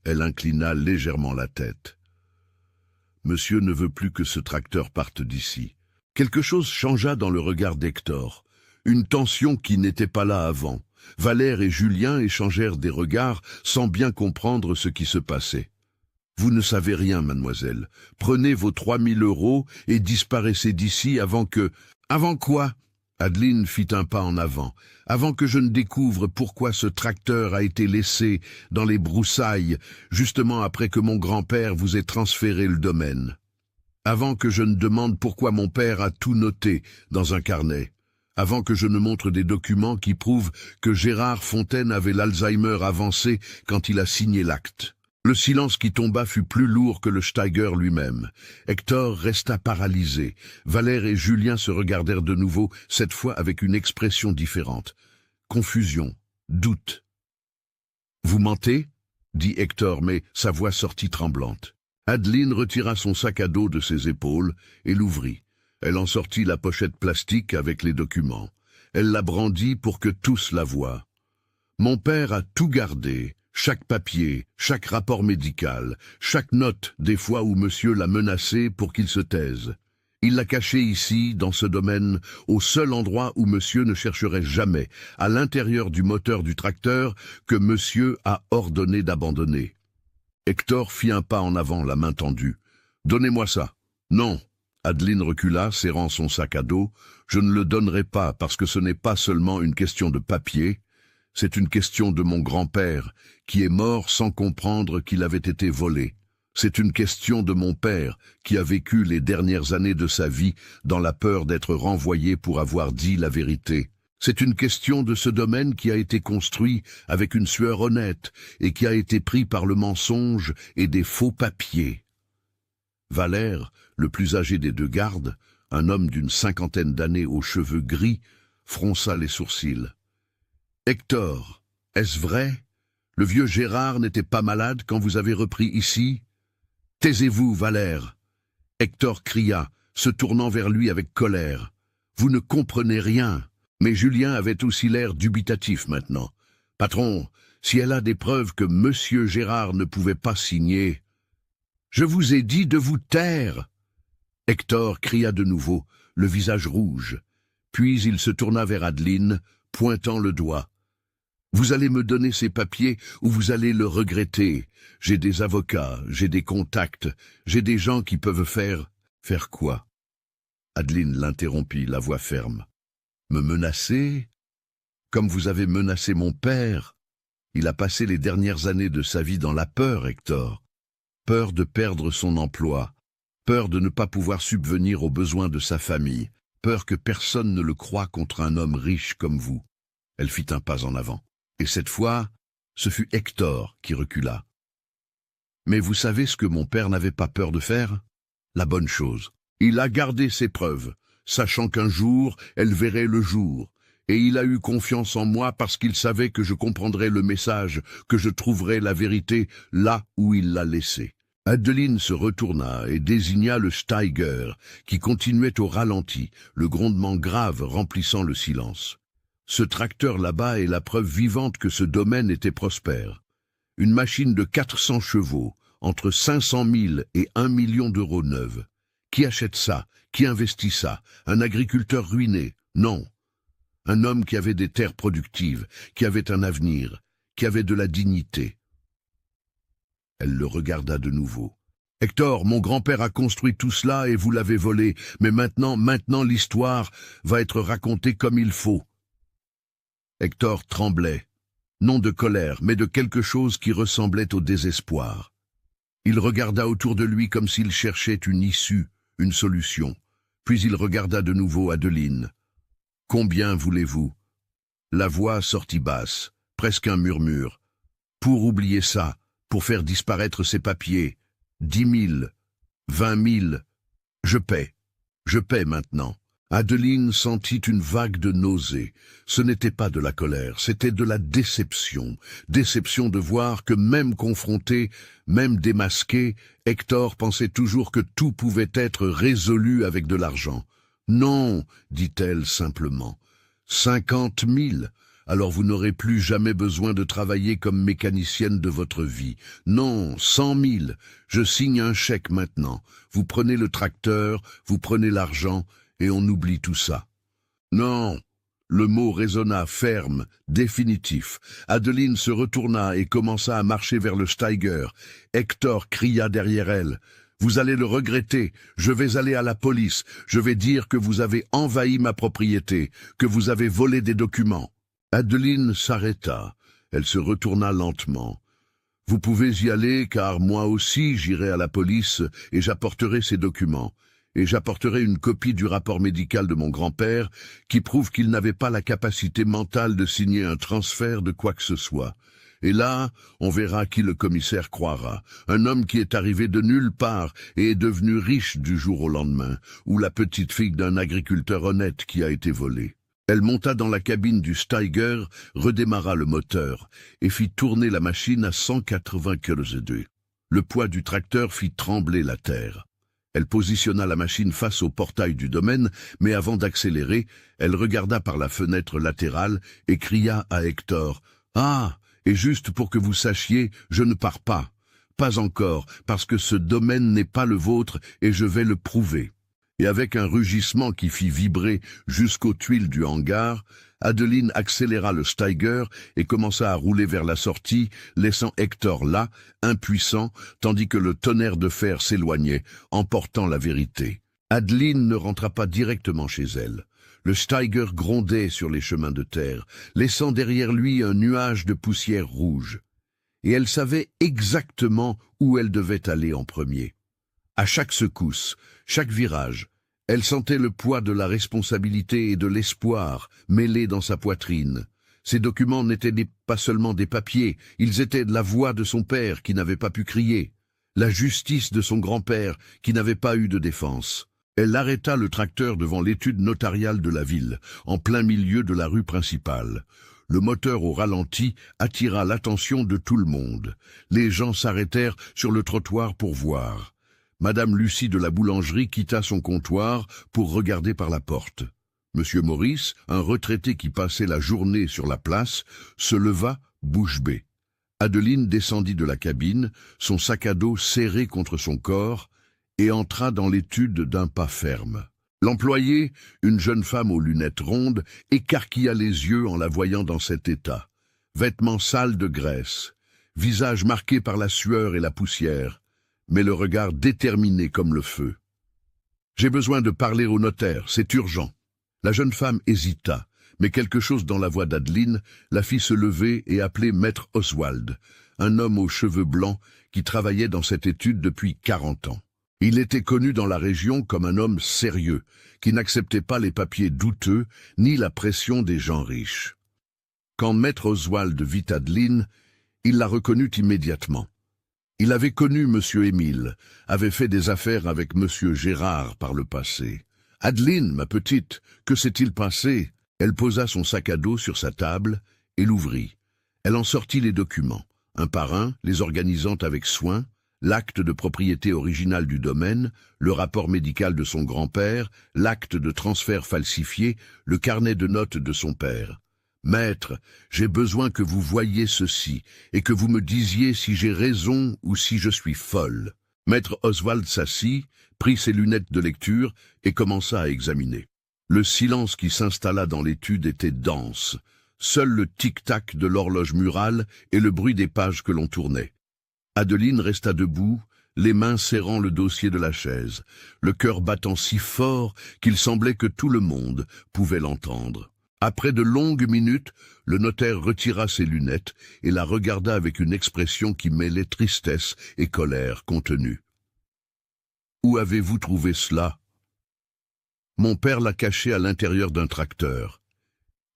S1: Elle inclina légèrement la tête. « Monsieur ne veut plus que ce tracteur parte d'ici. » Quelque chose changea dans le regard d'Hector. Une tension qui n'était pas là avant. Valère et Julien échangèrent des regards sans bien comprendre ce qui se passait. « Vous ne savez rien, mademoiselle. Prenez vos 3 000 € et disparaissez d'ici avant que... » « Avant quoi ?» Adeline fit un pas en avant. « Avant que je ne découvre pourquoi ce tracteur a été laissé dans les broussailles, justement après que mon grand-père vous ait transféré le domaine. Avant que je ne demande pourquoi mon père a tout noté dans un carnet. Avant que je ne montre des documents qui prouvent que Gérard Fontaine avait l'Alzheimer avancé quand il a signé l'acte. » Le silence qui tomba fut plus lourd que le Steiger lui-même. Hector resta paralysé. Valère et Julien se regardèrent de nouveau, cette fois avec une expression différente. Confusion, doute. « Vous mentez ?» dit Hector, mais sa voix sortit tremblante. Adeline retira son sac à dos de ses épaules et l'ouvrit. Elle en sortit la pochette plastique avec les documents. Elle la brandit pour que tous la voient. « Mon père a tout gardé. Chaque papier, chaque rapport médical, chaque note des fois où monsieur l'a menacé pour qu'il se taise. Il l'a caché ici, dans ce domaine, au seul endroit où monsieur ne chercherait jamais, à l'intérieur du moteur du tracteur que monsieur a ordonné d'abandonner. » Hector fit un pas en avant, la main tendue. « Donnez-moi ça. »« Non. » Adeline recula, serrant son sac à dos. « Je ne le donnerai pas parce que ce n'est pas seulement une question de papier. C'est une question de mon grand-père, qui est mort sans comprendre qu'il avait été volé. C'est une question de mon père, qui a vécu les dernières années de sa vie dans la peur d'être renvoyé pour avoir dit la vérité. C'est une question de ce domaine qui a été construit avec une sueur honnête et qui a été pris par le mensonge et des faux papiers. » Valère, le plus âgé des deux gardes, un homme d'une 50aine d'années aux cheveux gris, fronça les sourcils. « Hector, est-ce vrai? Le vieux Gérard n'était pas malade quand vous avez repris ici? »« Taisez-vous, Valère !» Hector cria, se tournant vers lui avec colère. « Vous ne comprenez rien !» Mais Julien avait aussi l'air dubitatif maintenant. « Patron, si elle a des preuves que monsieur Gérard ne pouvait pas signer... » Je vous ai dit de vous taire !» Hector cria de nouveau, le visage rouge. Puis il se tourna vers Adeline, pointant le doigt. « Vous allez me donner ces papiers ou vous allez le regretter. J'ai des avocats, j'ai des contacts, j'ai des gens qui peuvent faire... » « Faire quoi ?» Adeline l'interrompit, la voix ferme. « Me menacer ? Comme vous avez menacé mon père. Il a passé les dernières années de sa vie dans la peur, Hector. Peur de perdre son emploi, peur de ne pas pouvoir subvenir aux besoins de sa famille, peur que personne ne le croie contre un homme riche comme vous. » Elle fit un pas en avant. Et cette fois, ce fut Hector qui recula. « Mais vous savez ce que mon père n'avait pas peur de faire ? La bonne chose. Il a gardé ses preuves, sachant qu'un jour, elles verraient le jour. Et il a eu confiance en moi parce qu'il savait que je comprendrais le message, que je trouverais la vérité là où il l'a laissée. » Adeline se retourna et désigna le Steiger, qui continuait au ralenti, le grondement grave remplissant le silence. Ce tracteur là-bas est la preuve vivante que ce domaine était prospère. Une machine de 400 chevaux, entre 500 000 et 1 million d'euros neuve. Qui achète ça? Qui investit ça? Un agriculteur ruiné? Non. Un homme qui avait des terres productives, qui avait un avenir, qui avait de la dignité. Elle le regarda de nouveau. « Hector, mon grand-père a construit tout cela et vous l'avez volé, mais maintenant l'histoire va être racontée comme il faut. » Hector tremblait, non de colère, mais de quelque chose qui ressemblait au désespoir. Il regarda autour de lui comme s'il cherchait une issue, une solution. Puis il regarda de nouveau Adeline. « Combien voulez-vous » La voix sortit basse, presque un murmure. « Pour oublier ça, pour faire disparaître ces papiers, 10 000, 20 000, je paie maintenant. » Adeline sentit une vague de nausée. Ce n'était pas de la colère, c'était de la déception. Déception de voir que même confronté, même démasqué, Hector pensait toujours que tout pouvait être résolu avec de l'argent. « Non, dit-elle simplement. 50 000, alors vous n'aurez plus jamais besoin de travailler comme mécanicienne de votre vie. Non, 100 000, je signe un chèque maintenant. Vous prenez le tracteur, vous prenez l'argent, et on oublie tout ça. » Non, le mot résonna ferme, définitif. Adeline se retourna et commença à marcher vers le Steiger. Hector cria derrière elle. « Vous allez le regretter, je vais aller à la police, je vais dire que vous avez envahi ma propriété, que vous avez volé des documents. » Adeline s'arrêta, elle se retourna lentement. « Vous pouvez y aller, car moi aussi j'irai à la police et j'apporterai ces documents. Et j'apporterai une copie du rapport médical de mon grand-père qui prouve qu'il n'avait pas la capacité mentale de signer un transfert de quoi que ce soit. Et là, on verra qui le commissaire croira. Un homme qui est arrivé de nulle part et est devenu riche du jour au lendemain, ou la petite fille d'un agriculteur honnête qui a été volée. » Elle monta dans la cabine du Steiger, redémarra le moteur et fit tourner la machine à 180 km/h. Le poids du tracteur fit trembler la terre. Elle positionna la machine face au portail du domaine, mais avant d'accélérer, elle regarda par la fenêtre latérale et cria à Hector. « Ah, et juste pour que vous sachiez, je ne pars pas. Pas encore, parce que ce domaine n'est pas le vôtre et je vais le prouver. » Et avec un rugissement qui fit vibrer jusqu'aux tuiles du hangar, Adeline accéléra le Steiger et commença à rouler vers la sortie, laissant Hector là, impuissant, tandis que le tonnerre de fer s'éloignait, emportant la vérité. Adeline ne rentra pas directement chez elle. Le Steiger grondait sur les chemins de terre, laissant derrière lui un nuage de poussière rouge. Et elle savait exactement où elle devait aller en premier. À chaque secousse, chaque virage, elle sentait le poids de la responsabilité et de l'espoir mêlés dans sa poitrine. Ces documents n'étaient pas seulement des papiers, ils étaient la voix de son père qui n'avait pas pu crier, la justice de son grand-père qui n'avait pas eu de défense. Elle arrêta le tracteur devant l'étude notariale de la ville, en plein milieu de la rue principale. Le moteur au ralenti attira l'attention de tout le monde. Les gens s'arrêtèrent sur le trottoir pour voir. Madame Lucie de la boulangerie quitta son comptoir pour regarder par la porte. Monsieur Maurice, un retraité qui passait la journée sur la place, se leva bouche bée. Adeline descendit de la cabine, son sac à dos serré contre son corps, et entra dans l'étude d'un pas ferme. L'employée, une jeune femme aux lunettes rondes, écarquilla les yeux en la voyant dans cet état. Vêtements sales de graisse, visage marqué par la sueur et la poussière, mais le regard déterminé comme le feu. « J'ai besoin de parler au notaire, c'est urgent. » La jeune femme hésita, mais quelque chose dans la voix d'Adeline la fit se lever et appeler Maître Oswald, un homme aux cheveux blancs qui travaillait dans cette étude depuis 40 ans. Il était connu dans la région comme un homme sérieux, qui n'acceptait pas les papiers douteux ni la pression des gens riches. Quand Maître Oswald vit Adeline, il la reconnut immédiatement. Il avait connu M. Émile, avait fait des affaires avec M. Gérard par le passé. « Adeline, ma petite, que s'est-il passé ?» Elle posa son sac à dos sur sa table et l'ouvrit. Elle en sortit les documents, un par un, les organisant avec soin, l'acte de propriété originale du domaine, le rapport médical de son grand-père, l'acte de transfert falsifié, le carnet de notes de son père. « Maître, j'ai besoin que vous voyiez ceci et que vous me disiez si j'ai raison ou si je suis folle. » Maître Oswald s'assit, prit ses lunettes de lecture et commença à examiner. Le silence qui s'installa dans l'étude était dense. Seul le tic-tac de l'horloge murale et le bruit des pages que l'on tournait. Adeline resta debout, les mains serrant le dossier de la chaise, le cœur battant si fort qu'il semblait que tout le monde pouvait l'entendre. Après de longues minutes, le notaire retira ses lunettes et la regarda avec une expression qui mêlait tristesse et colère contenue. « Où avez-vous trouvé cela ?» « Mon père l'a caché à l'intérieur d'un tracteur.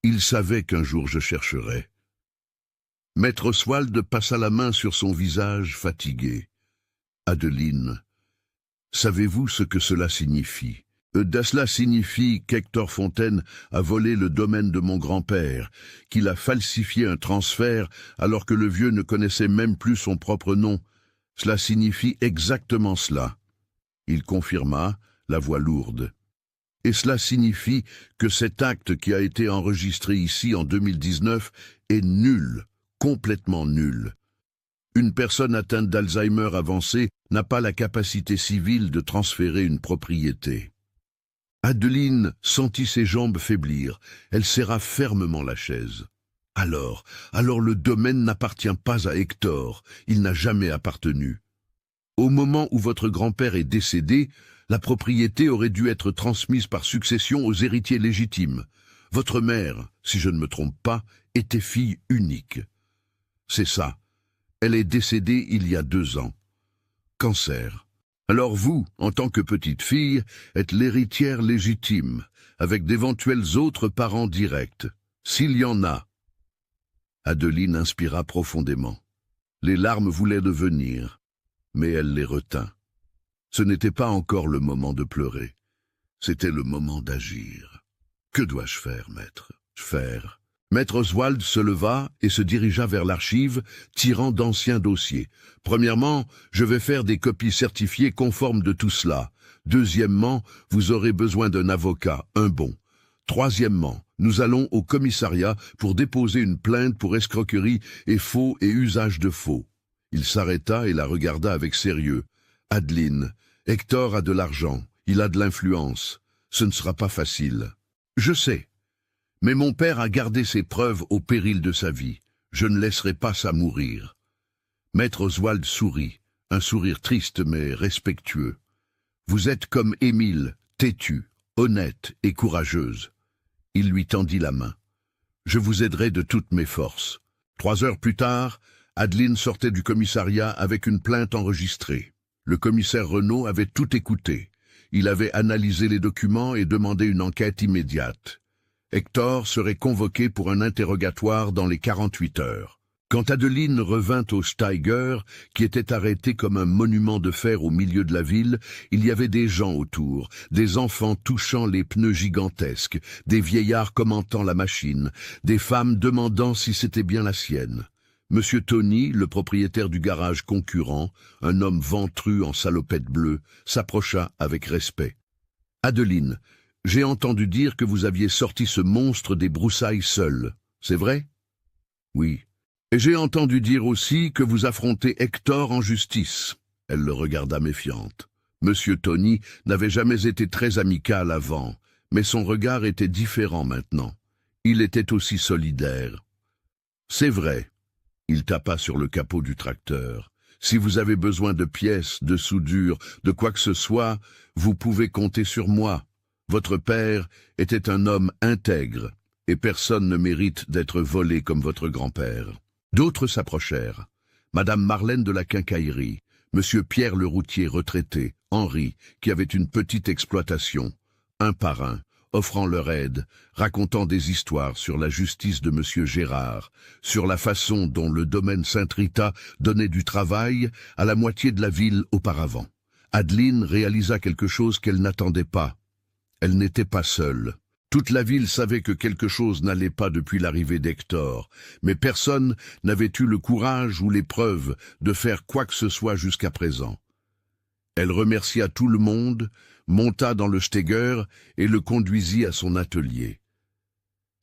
S1: Il savait qu'un jour je chercherais. » Maître Oswald passa la main sur son visage fatigué. « Adeline, savez-vous ce que cela signifie ? Cela signifie qu'Hector Fontaine a volé le domaine de mon grand-père, qu'il a falsifié un transfert alors que le vieux ne connaissait même plus son propre nom. Cela signifie exactement cela. » Il confirma, la voix lourde. « Et cela signifie que cet acte qui a été enregistré ici en 2019 est nul, complètement nul. Une personne atteinte d'Alzheimer avancé n'a pas la capacité civile de transférer une propriété. » Adeline sentit ses jambes faiblir. Elle serra fermement la chaise. « Alors le domaine n'appartient pas à Hector. Il n'a jamais appartenu. Au moment où votre grand-père est décédé, la propriété aurait dû être transmise par succession aux héritiers légitimes. Votre mère, si je ne me trompe pas, était fille unique. C'est ça. Elle est décédée il y a 2 ans. Cancer. Alors vous, en tant que petite fille, êtes l'héritière légitime, avec d'éventuels autres parents directs, s'il y en a. » Adeline inspira profondément. Les larmes voulaient devenir, mais elle les retint. Ce n'était pas encore le moment de pleurer. C'était le moment d'agir. « Que dois-je faire, maître ? Faire ?» Maître Oswald se leva et se dirigea vers l'archive, tirant d'anciens dossiers. « Premièrement, je vais faire des copies certifiées conformes de tout cela. Deuxièmement, vous aurez besoin d'un avocat, un bon. Troisièmement, nous allons au commissariat pour déposer une plainte pour escroquerie et faux et usage de faux. » Il s'arrêta et la regarda avec sérieux. « Adeline, Hector a de l'argent, il a de l'influence. Ce ne sera pas facile. »« Je sais. Mais mon père a gardé ses preuves au péril de sa vie. Je ne laisserai pas ça mourir. » Maître Oswald sourit, un sourire triste mais respectueux. « Vous êtes comme Émile, têtue, honnête et courageuse. » Il lui tendit la main. « Je vous aiderai de toutes mes forces. » 3 heures plus tard, Adeline sortait du commissariat avec une plainte enregistrée. Le commissaire Renaud avait tout écouté. Il avait analysé les documents et demandé une enquête immédiate. Hector serait convoqué pour un interrogatoire dans les 48 heures. Quand Adeline revint au Steiger, qui était arrêté comme un monument de fer au milieu de la ville, il y avait des gens autour, des enfants touchant les pneus gigantesques, des vieillards commentant la machine, des femmes demandant si c'était bien la sienne. Monsieur Tony, le propriétaire du garage concurrent, un homme ventru en salopette bleue, s'approcha avec respect. « Adeline, j'ai entendu dire que vous aviez sorti ce monstre des broussailles seul, c'est vrai ?»« Oui. Et j'ai entendu dire aussi que vous affrontez Hector en justice. Elle le regarda méfiante. Monsieur Tony n'avait jamais été très amical avant, mais son regard était différent maintenant. Il était aussi solidaire. C'est vrai. Il tapa sur le capot du tracteur. Si vous avez besoin de pièces, de soudure, de quoi que ce soit, vous pouvez compter sur moi. Votre père était un homme intègre, et personne ne mérite d'être volé comme votre grand-père. D'autres s'approchèrent. Madame Marlène de la Quincaillerie, Monsieur Pierre le routier retraité, Henri, qui avait une petite exploitation, un par un, offrant leur aide, racontant des histoires sur la justice de Monsieur Gérard, sur la façon dont le domaine Saint-Rita donnait du travail à la moitié de la ville auparavant. Adeline réalisa quelque chose qu'elle n'attendait pas. Elle n'était pas seule. Toute la ville savait que quelque chose n'allait pas depuis l'arrivée d'Hector, mais personne n'avait eu le courage ou les preuves de faire quoi que ce soit jusqu'à présent. Elle remercia tout le monde, monta dans le Steger et le conduisit à son atelier.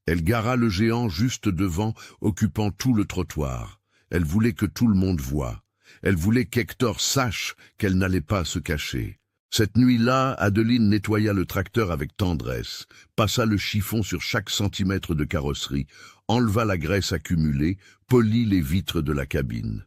S1: Elle gara le géant juste devant, occupant tout le trottoir. Elle voulait que tout le monde voie. Elle voulait qu'Hector sache qu'elle n'allait pas se cacher. Cette nuit-là, Adeline nettoya le tracteur avec tendresse, passa le chiffon sur chaque centimètre de carrosserie, enleva la graisse accumulée, polit les vitres de la cabine.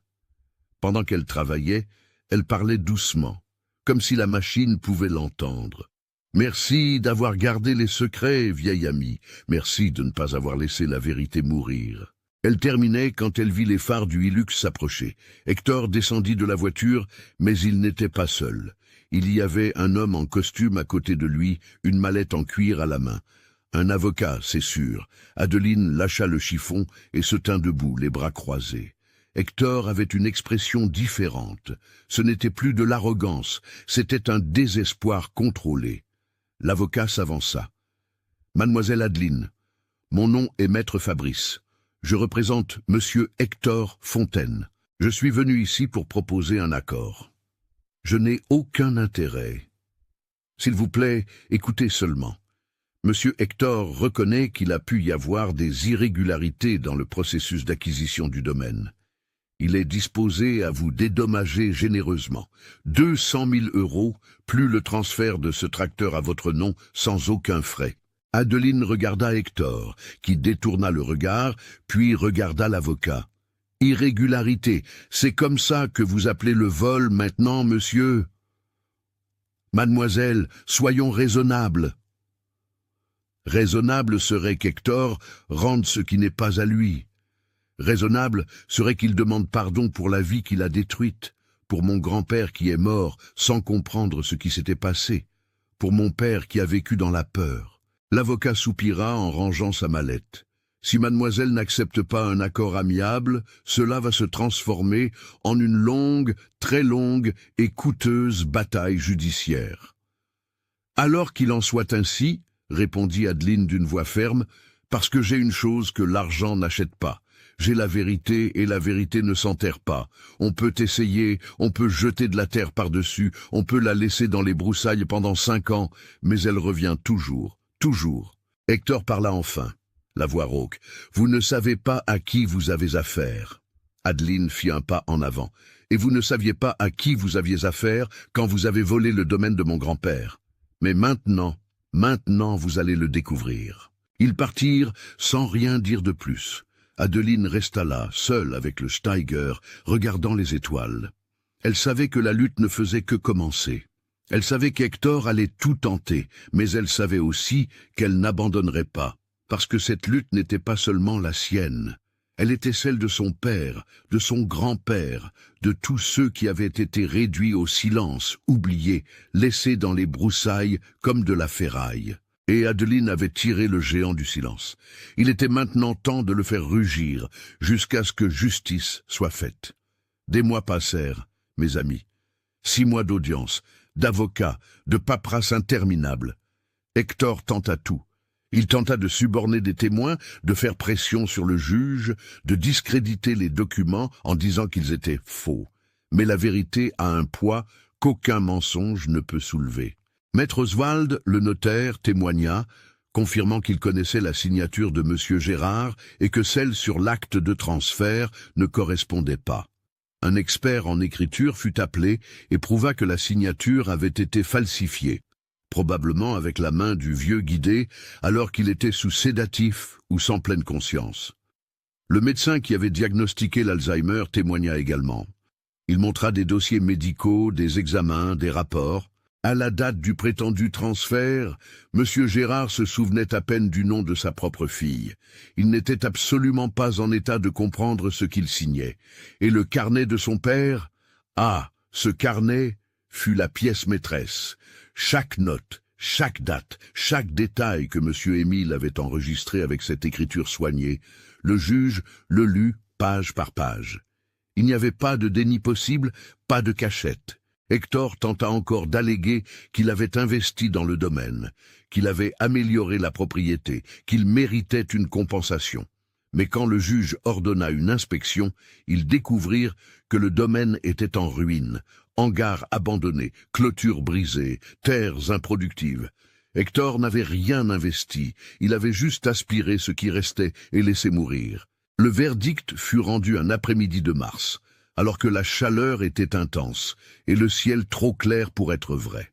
S1: Pendant qu'elle travaillait, elle parlait doucement, comme si la machine pouvait l'entendre. « Merci d'avoir gardé les secrets, vieil ami. Merci de ne pas avoir laissé la vérité mourir. » Elle terminait quand elle vit les phares du Hilux s'approcher. Hector descendit de la voiture, mais il n'était pas seul. Il y avait un homme en costume à côté de lui, une mallette en cuir à la main. Un avocat, c'est sûr. Adeline lâcha le chiffon et se tint debout, les bras croisés. Hector avait une expression différente. Ce n'était plus de l'arrogance, c'était un désespoir contrôlé. L'avocat s'avança. « Mademoiselle Adeline, mon nom est Maître Fabrice. Je représente Monsieur Hector Fontaine. Je suis venu ici pour proposer un accord. Je n'ai aucun intérêt. S'il vous plaît, écoutez seulement. Monsieur Hector reconnaît qu'il a pu y avoir des irrégularités dans le processus d'acquisition du domaine. Il est disposé à vous dédommager généreusement. 200 000 €, plus le transfert de ce tracteur à votre nom sans aucun frais. » Adeline regarda Hector, qui détourna le regard, puis regarda l'avocat. « Irrégularité, c'est comme ça que vous appelez le vol maintenant, monsieur ? Mademoiselle, soyons raisonnables. » Raisonnable serait qu'Hector rende ce qui n'est pas à lui. Raisonnable serait qu'il demande pardon pour la vie qu'il a détruite, pour mon grand-père qui est mort sans comprendre ce qui s'était passé, pour mon père qui a vécu dans la peur. L'avocat soupira en rangeant sa mallette. Si mademoiselle n'accepte pas un accord amiable, cela va se transformer en une longue, très longue et coûteuse bataille judiciaire. Alors qu'il en soit ainsi, répondit Adeline d'une voix ferme, parce que j'ai une chose que l'argent n'achète pas. J'ai la vérité et la vérité ne s'enterre pas. On peut essayer, on peut jeter de la terre par-dessus, on peut la laisser dans les broussailles pendant 5 ans, mais elle revient toujours, toujours. Hector parla enfin. La voix rauque. « Vous ne savez pas à qui vous avez affaire. » Adeline fit un pas en avant. « Et vous ne saviez pas à qui vous aviez affaire quand vous avez volé le domaine de mon grand-père. Mais maintenant vous allez le découvrir. » Ils partirent sans rien dire de plus. Adeline resta là, seule avec le Steiger, regardant les étoiles. Elle savait que la lutte ne faisait que commencer. Elle savait qu'Hector allait tout tenter, mais elle savait aussi qu'elle n'abandonnerait pas. Parce que cette lutte n'était pas seulement la sienne. Elle était celle de son père, de son grand-père, de tous ceux qui avaient été réduits au silence, oubliés, laissés dans les broussailles comme de la ferraille. Et Adeline avait tiré le géant du silence. Il était maintenant temps de le faire rugir, jusqu'à ce que justice soit faite. Des mois passèrent, mes amis. 6 mois d'audience, d'avocats, de paperasse interminable. Hector tenta tout. Il tenta de suborner des témoins, de faire pression sur le juge, de discréditer les documents en disant qu'ils étaient faux. Mais la vérité a un poids qu'aucun mensonge ne peut soulever. Maître Oswald, le notaire, témoigna, confirmant qu'il connaissait la signature de M. Gérard et que celle sur l'acte de transfert ne correspondait pas. Un expert en écriture fut appelé et prouva que la signature avait été falsifiée, probablement avec la main du vieux Guidé, alors qu'il était sous sédatif ou sans pleine conscience. Le médecin qui avait diagnostiqué l'Alzheimer témoigna également. Il montra des dossiers médicaux, des examens, des rapports. À la date du prétendu transfert, M. Gérard se souvenait à peine du nom de sa propre fille. Il n'était absolument pas en état de comprendre ce qu'il signait. Et le carnet de son père? Ah, ce carnet fut la pièce maîtresse. Chaque note, chaque date, chaque détail que M. Émile avait enregistré avec cette écriture soignée, le juge le lut page par page. Il n'y avait pas de déni possible, pas de cachette. Hector tenta encore d'alléguer qu'il avait investi dans le domaine, qu'il avait amélioré la propriété, qu'il méritait une compensation. Mais quand le juge ordonna une inspection, ils découvrirent que le domaine était en ruine, hangars abandonnés, clôtures brisées, terres improductives. Hector n'avait rien investi, il avait juste aspiré ce qui restait et laissé mourir. Le verdict fut rendu un après-midi de mars, alors que la chaleur était intense et le ciel trop clair pour être vrai.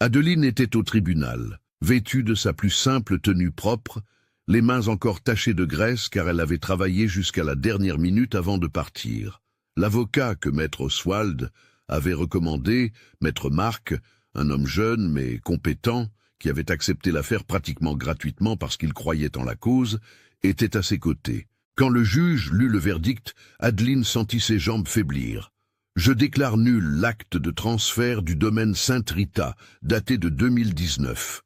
S1: Adeline était au tribunal, vêtue de sa plus simple tenue propre, les mains encore tachées de graisse car elle avait travaillé jusqu'à la dernière minute avant de partir. L'avocat que maître Oswald avait recommandé, maître Marc, un homme jeune mais compétent, qui avait accepté l'affaire pratiquement gratuitement parce qu'il croyait en la cause, était à ses côtés. Quand le juge lut le verdict, Adeline sentit ses jambes faiblir. « Je déclare nul l'acte de transfert du domaine Sainte-Rita, daté de 2019.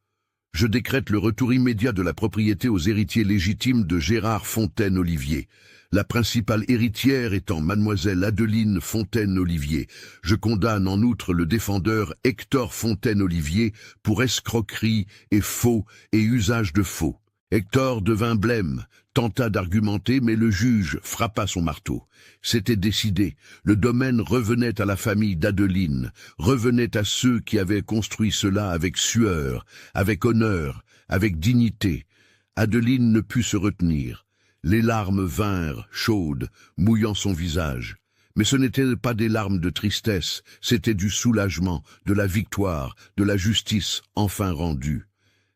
S1: Je décrète le retour immédiat de la propriété aux héritiers légitimes de Gérard Fontaine-Olivier, la principale héritière étant mademoiselle Adeline Fontaine-Olivier. Je condamne en outre le défendeur Hector Fontaine-Olivier pour escroquerie et faux et usage de faux. » Hector devint blême, tenta d'argumenter, mais le juge frappa son marteau. C'était décidé, le domaine revenait à la famille d'Adeline, revenait à ceux qui avaient construit cela avec sueur, avec honneur, avec dignité. Adeline ne put se retenir. Les larmes vinrent, chaudes, mouillant son visage. Mais ce n'étaient pas des larmes de tristesse, c'était du soulagement, de la victoire, de la justice enfin rendue.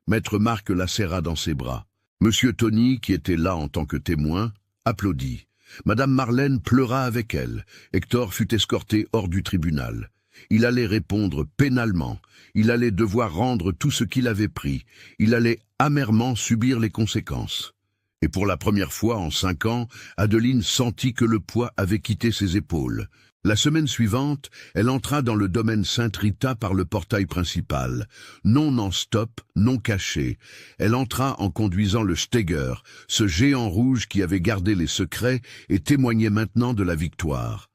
S1: Maître Marc la serra dans ses bras. Monsieur Tony, qui était là en tant que témoin, applaudit. Madame Marlène pleura avec elle. Hector fut escorté hors du tribunal. Il allait répondre pénalement. Il allait devoir rendre tout ce qu'il avait pris. Il allait amèrement subir les conséquences. Et pour la première fois en 5 ans, Adeline sentit que le poids avait quitté ses épaules. La semaine suivante, elle entra dans le domaine Sainte-Rita par le portail principal. Non en stop, non caché. Elle entra en conduisant le Steger, ce géant rouge qui avait gardé les secrets et témoignait maintenant de la victoire.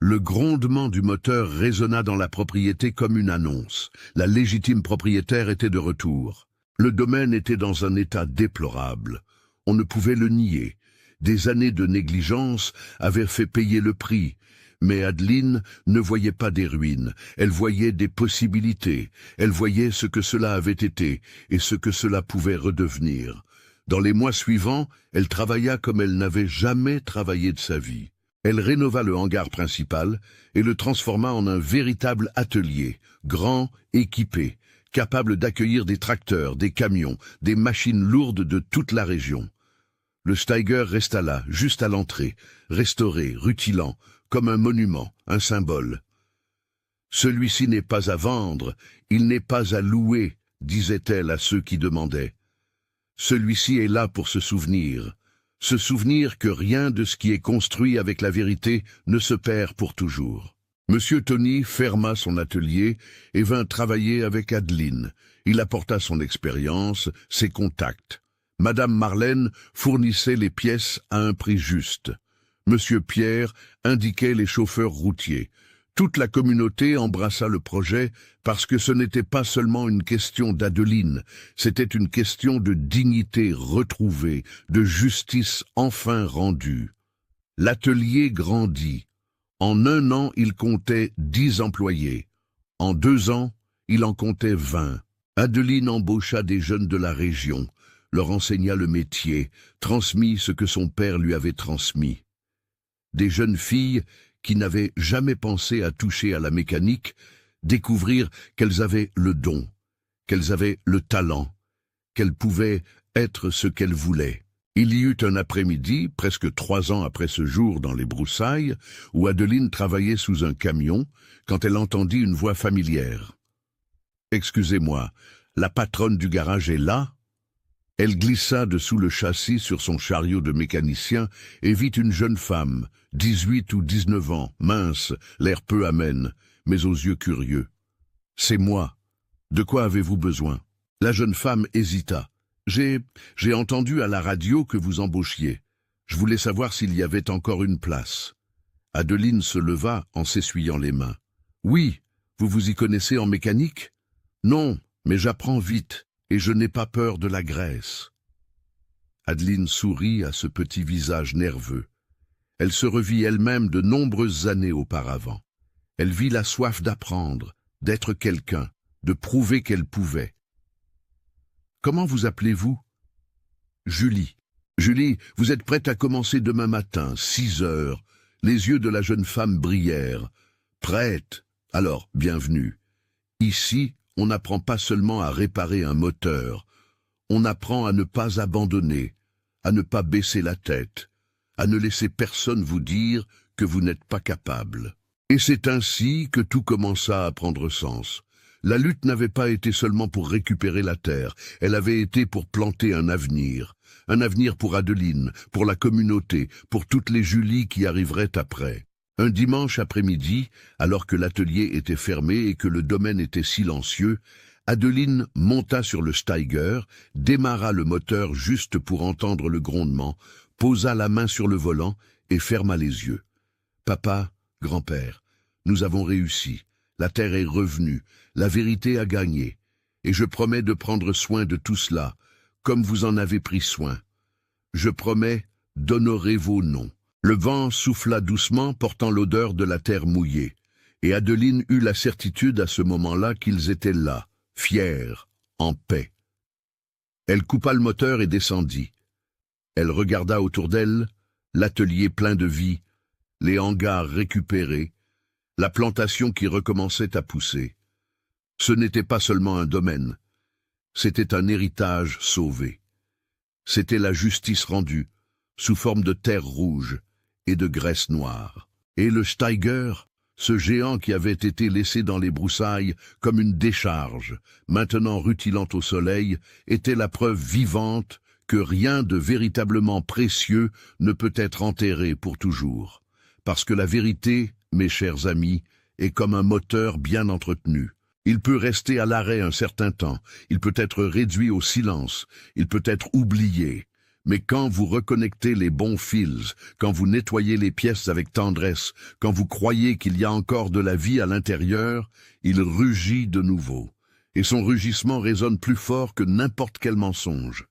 S1: Le grondement du moteur résonna dans la propriété comme une annonce. La légitime propriétaire était de retour. Le domaine était dans un état déplorable. On ne pouvait le nier. Des années de négligence avaient fait payer le prix. Mais Adeline ne voyait pas des ruines, elle voyait des possibilités, elle voyait ce que cela avait été et ce que cela pouvait redevenir. Dans les mois suivants, elle travailla comme elle n'avait jamais travaillé de sa vie. Elle rénova le hangar principal et le transforma en un véritable atelier, grand, équipé, capable d'accueillir des tracteurs, des camions, des machines lourdes de toute la région. Le Steiger resta là, juste à l'entrée, restauré, rutilant, comme un monument, un symbole. « Celui-ci n'est pas à vendre, il n'est pas à louer, disait-elle à ceux qui demandaient. Celui-ci est là pour se souvenir que rien de ce qui est construit avec la vérité ne se perd pour toujours. » Monsieur Tony ferma son atelier et vint travailler avec Adeline. Il apporta son expérience, ses contacts. Madame Marlène fournissait les pièces à un prix juste. Monsieur Pierre indiquait les chauffeurs routiers. Toute la communauté embrassa le projet parce que ce n'était pas seulement une question d'Adeline, c'était une question de dignité retrouvée, de justice enfin rendue. L'atelier grandit. En 1 an, il comptait 10 employés. En 2 ans, il en comptait 20. Adeline embaucha des jeunes de la région, leur enseigna le métier, transmit ce que son père lui avait transmis. Des jeunes filles qui n'avaient jamais pensé à toucher à la mécanique découvrirent qu'elles avaient le don, qu'elles avaient le talent, qu'elles pouvaient être ce qu'elles voulaient. Il y eut un après-midi, presque 3 ans après ce jour dans les broussailles, où Adeline travaillait sous un camion, quand elle entendit une voix familière. « Excusez-moi, la patronne du garage est là ?» Elle glissa dessous le châssis sur son chariot de mécanicien et vit une jeune femme, 18 ou 19 ans, mince, l'air peu amène, mais aux yeux curieux. « C'est moi. De quoi avez-vous besoin ?» La jeune femme hésita. « J'ai entendu à la radio que vous embauchiez. Je voulais savoir s'il y avait encore une place. » Adeline se leva en s'essuyant les mains. « Oui, vous vous y connaissez en mécanique ?»« Non, mais j'apprends vite, et je n'ai pas peur de la graisse. » Adeline sourit à ce petit visage nerveux. Elle se revit elle-même de nombreuses années auparavant. Elle vit la soif d'apprendre, d'être quelqu'un, de prouver qu'elle pouvait. « Comment vous appelez-vous ?»« Julie. »« Julie, vous êtes prête à commencer demain matin, 6 heures. » Les yeux de la jeune femme brillèrent. « Prête? Alors, bienvenue. Ici, on n'apprend pas seulement à réparer un moteur. On apprend à ne pas abandonner, à ne pas baisser la tête, à ne laisser personne vous dire que vous n'êtes pas capable. » Et c'est ainsi que tout commença à prendre sens. La lutte n'avait pas été seulement pour récupérer la terre, elle avait été pour planter un avenir pour Adeline, pour la communauté, pour toutes les Julie qui arriveraient après. Un dimanche après-midi, alors que l'atelier était fermé et que le domaine était silencieux, Adeline monta sur le Steiger, démarra le moteur juste pour entendre le grondement, posa la main sur le volant et ferma les yeux. « Papa, grand-père, nous avons réussi. La terre est revenue, la vérité a gagné, et je promets de prendre soin de tout cela, comme vous en avez pris soin. Je promets d'honorer vos noms. » Le vent souffla doucement, portant l'odeur de la terre mouillée, et Adeline eut la certitude à ce moment-là qu'ils étaient là, fiers, en paix. Elle coupa le moteur et descendit. Elle regarda autour d'elle, l'atelier plein de vie, les hangars récupérés, la plantation qui recommençait à pousser. Ce n'était pas seulement un domaine, c'était un héritage sauvé. C'était la justice rendue, sous forme de terre rouge et de graisse noire. Et le Steiger, ce géant qui avait été laissé dans les broussailles comme une décharge, maintenant rutilant au soleil, était la preuve vivante que rien de véritablement précieux ne peut être enterré pour toujours. Parce que la vérité, mes chers amis, est comme un moteur bien entretenu. Il peut rester à l'arrêt un certain temps, il peut être réduit au silence, il peut être oublié. Mais quand vous reconnectez les bons fils, quand vous nettoyez les pièces avec tendresse, quand vous croyez qu'il y a encore de la vie à l'intérieur, il rugit de nouveau. Et son rugissement résonne plus fort que n'importe quel mensonge.